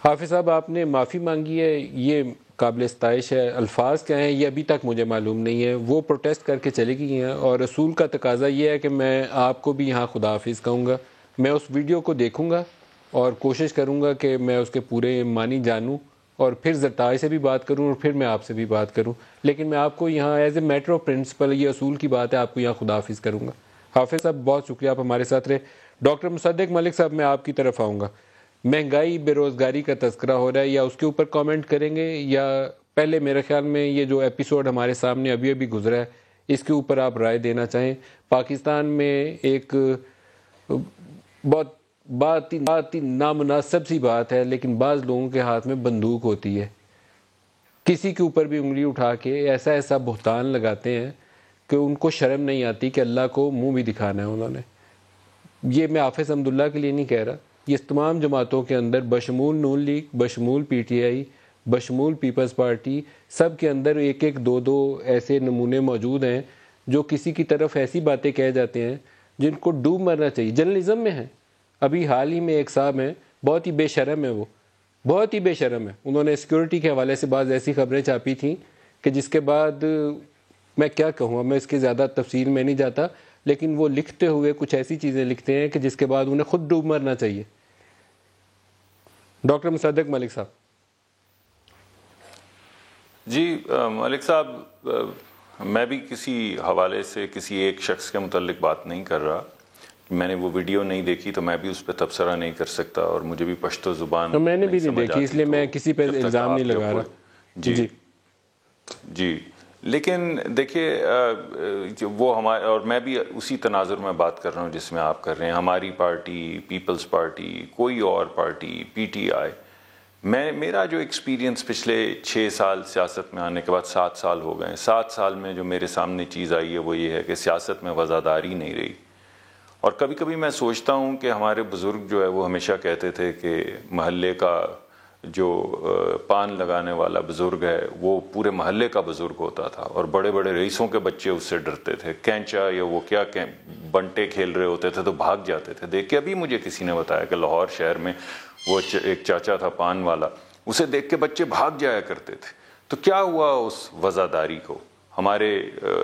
حافظ صاحب آپ نے معافی مانگی ہے، یہ قابل ستائش ہے. الفاظ کیا ہیں یہ ابھی تک مجھے معلوم نہیں ہے. وہ پروٹیسٹ کر کے چلی گئی ہیں اور رسول کا تقاضا یہ ہے کہ میں آپ کو بھی یہاں خدا حافظ کہوں گا. میں اس ویڈیو کو دیکھوں گا اور کوشش کروں گا کہ میں اس کے پورے معنی جانوں اور پھر زرتاج سے بھی بات کروں اور پھر میں آپ سے بھی بات کروں. لیکن میں آپ کو یہاں as a matter of principle, یہ اصول کی بات ہے، آپ کو یہاں خدا حافظ کروں گا. حافظ صاحب بہت شکریہ، آپ ہمارے ساتھ رہے. ڈاکٹر مصدق ملک صاحب میں آپ کی طرف آؤں گا. مہنگائی، بے روزگاری کا تذکرہ ہو رہا ہے، یا اس کے اوپر کامنٹ کریں گے یا پہلے میرے خیال میں یہ جو ایپیسوڈ ہمارے سامنے ابھی گزرا ہے اس کے اوپر آپ رائے دینا چاہیں؟ پاکستان میں ایک بات ہی نامناسب سی بات ہے، لیکن بعض لوگوں کے ہاتھ میں بندوق ہوتی ہے، کسی کے اوپر بھی انگلی اٹھا کے ایسا بہتان لگاتے ہیں کہ ان کو شرم نہیں آتی کہ اللہ کو منہ بھی دکھانا ہے انہوں نے. یہ میں حافظ حمداللہ کے لیے نہیں کہہ رہا، یہ تمام جماعتوں کے اندر بشمول نون لیگ، بشمول پی ٹی آئی، بشمول پیپلز پارٹی، سب کے اندر ایک دو ایسے نمونے موجود ہیں جو کسی کی طرف ایسی باتیں کہہ جاتے ہیں جن کو ڈوب مرنا چاہیے. جرنلزم میں ہیں. ابھی حال ہی میں ایک صاحب ہیں، بہت ہی بے شرم ہے، وہ بہت ہی بے شرم ہے. انہوں نے سیکیورٹی کے حوالے سے بعض ایسی خبریں چھاپی تھیں کہ جس کے بعد میں کیا کہوں، میں اس کی زیادہ تفصیل میں نہیں جاتا، لیکن وہ لکھتے ہوئے کچھ ایسی چیزیں لکھتے ہیں کہ جس کے بعد انہیں خود ڈوب مرنا چاہیے. ڈاکٹر مصدق ملک صاحب. جی ملک صاحب، میں بھی کسی حوالے سے کسی ایک شخص کے متعلق بات نہیں کر رہا. میں نے وہ ویڈیو نہیں دیکھی تو میں بھی اس پہ تبصرہ نہیں کر سکتا، اور مجھے بھی پشتو زبان میں نے بھی نہیں دیکھی، اس لیے میں کسی پہ الزام نہیں لگا رہا. جی لیکن دیکھیے وہ ہمارے، اور میں بھی اسی تناظر میں بات کر رہا ہوں جس میں آپ کر رہے ہیں. ہماری پارٹی، پیپلز پارٹی، کوئی اور پارٹی، پی ٹی آئی، میرا جو ایکسپیرینس پچھلے 6 سال سیاست میں آنے کے بعد 7 سال ہو گئے ہیں، 7 سال میں جو میرے سامنے چیز آئی ہے وہ یہ ہے کہ سیاست میں وفاداری نہیں رہی. اور کبھی کبھی میں سوچتا ہوں کہ ہمارے بزرگ جو ہے وہ ہمیشہ کہتے تھے کہ محلے کا جو پان لگانے والا بزرگ ہے وہ پورے محلے کا بزرگ ہوتا تھا، اور بڑے بڑے رئیسوں کے بچے اس سے ڈرتے تھے. کینچا یا وہ کیا بنٹے کھیل رہے ہوتے تھے تو بھاگ جاتے تھے. دیکھ کے ابھی مجھے کسی نے بتایا کہ لاہور شہر میں وہ ایک چاچا تھا پان والا، اسے دیکھ کے بچے بھاگ جایا کرتے تھے. تو کیا ہوا اس وفاداری کو؟ ہمارے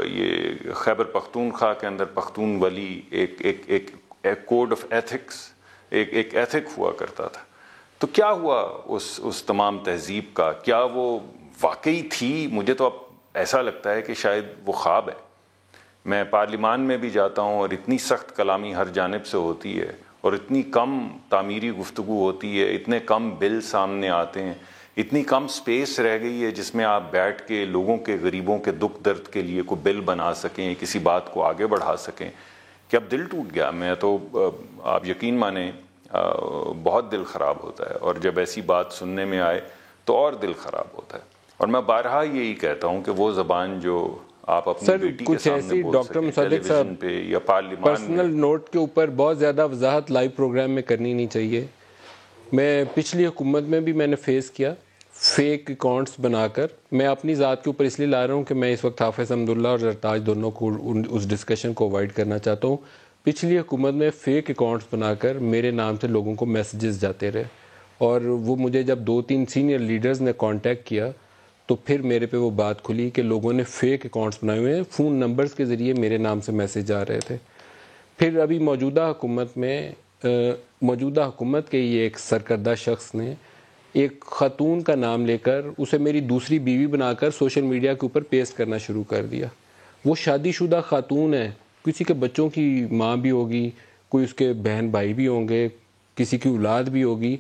یہ خیبر پختونخوا کے اندر پختون ولی ایک کوڈ آف ایتھکس، ایک ایتھک ہوا کرتا تھا. تو کیا ہوا اس تمام تہذیب کا؟ کیا وہ واقعی تھی؟ مجھے تو اب ایسا لگتا ہے کہ شاید وہ خواب ہے. میں پارلیمان میں بھی جاتا ہوں اور اتنی سخت کلامی ہر جانب سے ہوتی ہے اور اتنی کم تعمیری گفتگو ہوتی ہے، اتنے کم بل سامنے آتے ہیں، اتنی کم سپیس رہ گئی ہے جس میں آپ بیٹھ کے لوگوں کے، غریبوں کے دکھ درد کے لیے کوئی بل بنا سکیں، کسی بات کو آگے بڑھا سکیں، کہ اب دل ٹوٹ گیا. میں تو آپ یقین مانیں بہت دل خراب ہوتا ہے، اور جب ایسی بات سننے میں آئے تو اور دل خراب ہوتا ہے. اور میں بارہا یہی کہتا ہوں کہ وہ زبان جو آپ اپنی بیٹی کے سامنے بول سکیں ٹیلی ویژن پہ یا پارلیمان میں، پرسنل نوٹ کے اوپر بہت زیادہ وضاحت لائیو پروگرام میں کرنی نہیں چاہیے. میں پچھلی حکومت میں بھی میں نے فیس کیا فیک اکاؤنٹس بنا کر. میں اپنی ذات کے اوپر اس لیے لا رہا ہوں کہ میں اس وقت حافظ حمداللہ اور زرتاج دونوں کو اس ڈسکشن کو اوائڈ کرنا چاہتا ہوں. پچھلی حکومت میں فیک اکاؤنٹس بنا کر میرے نام سے لوگوں کو میسیجز جاتے رہے، اور وہ مجھے جب 2-3 سینئر لیڈرز نے کانٹیکٹ کیا تو پھر میرے پہ وہ بات کھلی کہ لوگوں نے فیک اکاؤنٹس بنائے ہوئے ہیں، فون نمبرز کے ذریعے میرے نام سے میسیج آ رہے تھے. پھر ابھی موجودہ حکومت کے یہ ایک سرکردہ شخص نے ایک خاتون کا نام لے کر اسے میری دوسری بیوی بنا کر سوشل میڈیا کے اوپر پیسٹ کرنا شروع کر دیا. وہ شادی شدہ خاتون ہے، کسی کے بچوں کی ماں بھی ہوگی، کوئی اس کے بہن بھائی بھی ہوں گے، کسی کی اولاد بھی ہوگی.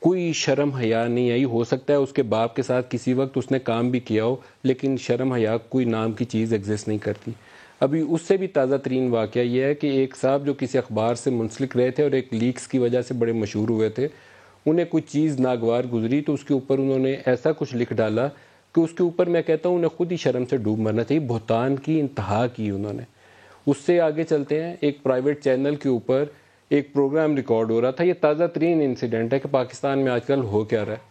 کوئی شرم حیا نہیں آئی. ہو سکتا ہے اس کے باپ کے ساتھ کسی وقت اس نے کام بھی کیا ہو، لیکن شرم حیا کوئی نام کی چیز ایگزسٹ نہیں کرتی. ابھی اس سے بھی تازہ ترین واقعہ یہ ہے کہ ایک صاحب جو کسی اخبار سے منسلک رہے تھے اور ایک لیکس کی وجہ سے بڑے مشہور ہوئے تھے، انہیں کوئی چیز ناگوار گزری تو اس کے اوپر انہوں نے ایسا کچھ لکھ ڈالا کہ اس کے اوپر میں کہتا ہوں انہیں خود ہی شرم سے ڈوب مرنا چاہیے. بہتان کی انتہا کی انہوں نے. اس سے آگے چلتے ہیں، ایک پرائیویٹ چینل کے اوپر ایک پروگرام ریکارڈ ہو رہا تھا. یہ تازہ ترین انسیڈنٹ ہے کہ پاکستان میں آج کل ہو کیا رہا ہے.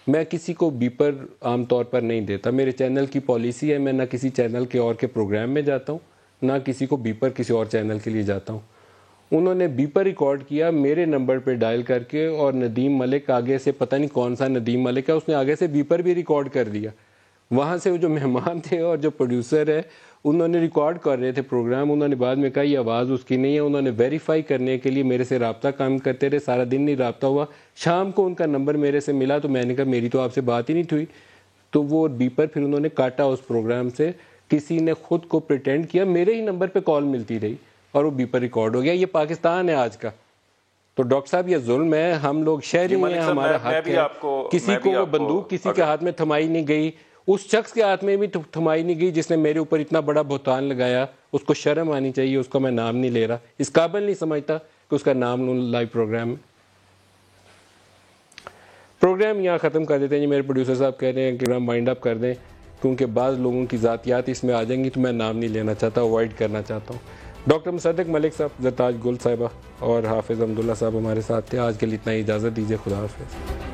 میں کسی کو بیپر عام طور پر نہیں دیتا. میرے چینل کی پالیسی ہے میں نہ کسی چینل کے اور کے پروگرام میں جاتا ہوں، نہ کسی کو بیپر کسی اور چینل کے لیے جاتا ہوں. انہوں نے بیپر ریکارڈ کیا میرے نمبر پہ ڈائل کر کے، اور ندیم ملک آگے سے، پتہ نہیں کون سا ندیم ملک ہے، اس نے آگے سے بیپر بھی ریکارڈ کر دیا. وہاں سے وہ جو مہمان تھے اور جو پروڈیوسر ہے انہوں نے ریکارڈ کر رہے تھے پروگرام. انہوں نے بعد میں کہا یہ آواز اس کی نہیں ہے. انہوں نے ویریفائی کرنے کے لیے میرے سے رابطہ کام کرتے رہے، سارا دن نہیں رابطہ ہوا. شام کو ان کا نمبر میرے سے ملا تو میں نے کہا میری تو آپ سے بات ہی نہیں ہوئی. تو وہ بیپر پھر انہوں نے کاٹا اس پروگرام سے. کسی نے خود کو پریٹینڈ کیا، میرے ہی نمبر پہ کال ملتی رہی اور وہ بیپر ریکارڈ ہو گیا. یہ پاکستان ہے آج کا. تو ڈاکٹر صاحب یہ ظلم ہے. ہم لوگ شہری ہیں، ہمارا حق ہے. کسی کو وہ بندوق کسی کے ہاتھ میں تھمائی نہیں گئی، اس شخص کے ہاتھ میں بھی تھمائی نہیں گئی جس نے میرے اوپر اتنا بڑا بہتان لگایا. اس کو شرم آنی چاہیے. اس کو میں نام نہیں لے رہا، اس قابل نہیں سمجھتا کہ اس کا نام لوں لائیو پروگرام میں. پروگرام یہاں ختم کر دیتے ہیں. میرے پروڈیوسر صاحب کہہ رہے ہیں کہ پروگرام وائنڈ اپ کر دیں کیونکہ بعض لوگوں کی ذاتیات اس میں آ جائیں گی تو میں نام نہیں لینا چاہتا، اوائڈ کرنا چاہتا ہوں. ڈاکٹر مصدق ملک صاحب، زرتاج گل صاحبہ اور حافظ حمداللہ صاحب ہمارے ساتھ تھے. آج کے لیے اتنا ہی، اجازت دیجیے. خدا حافظ.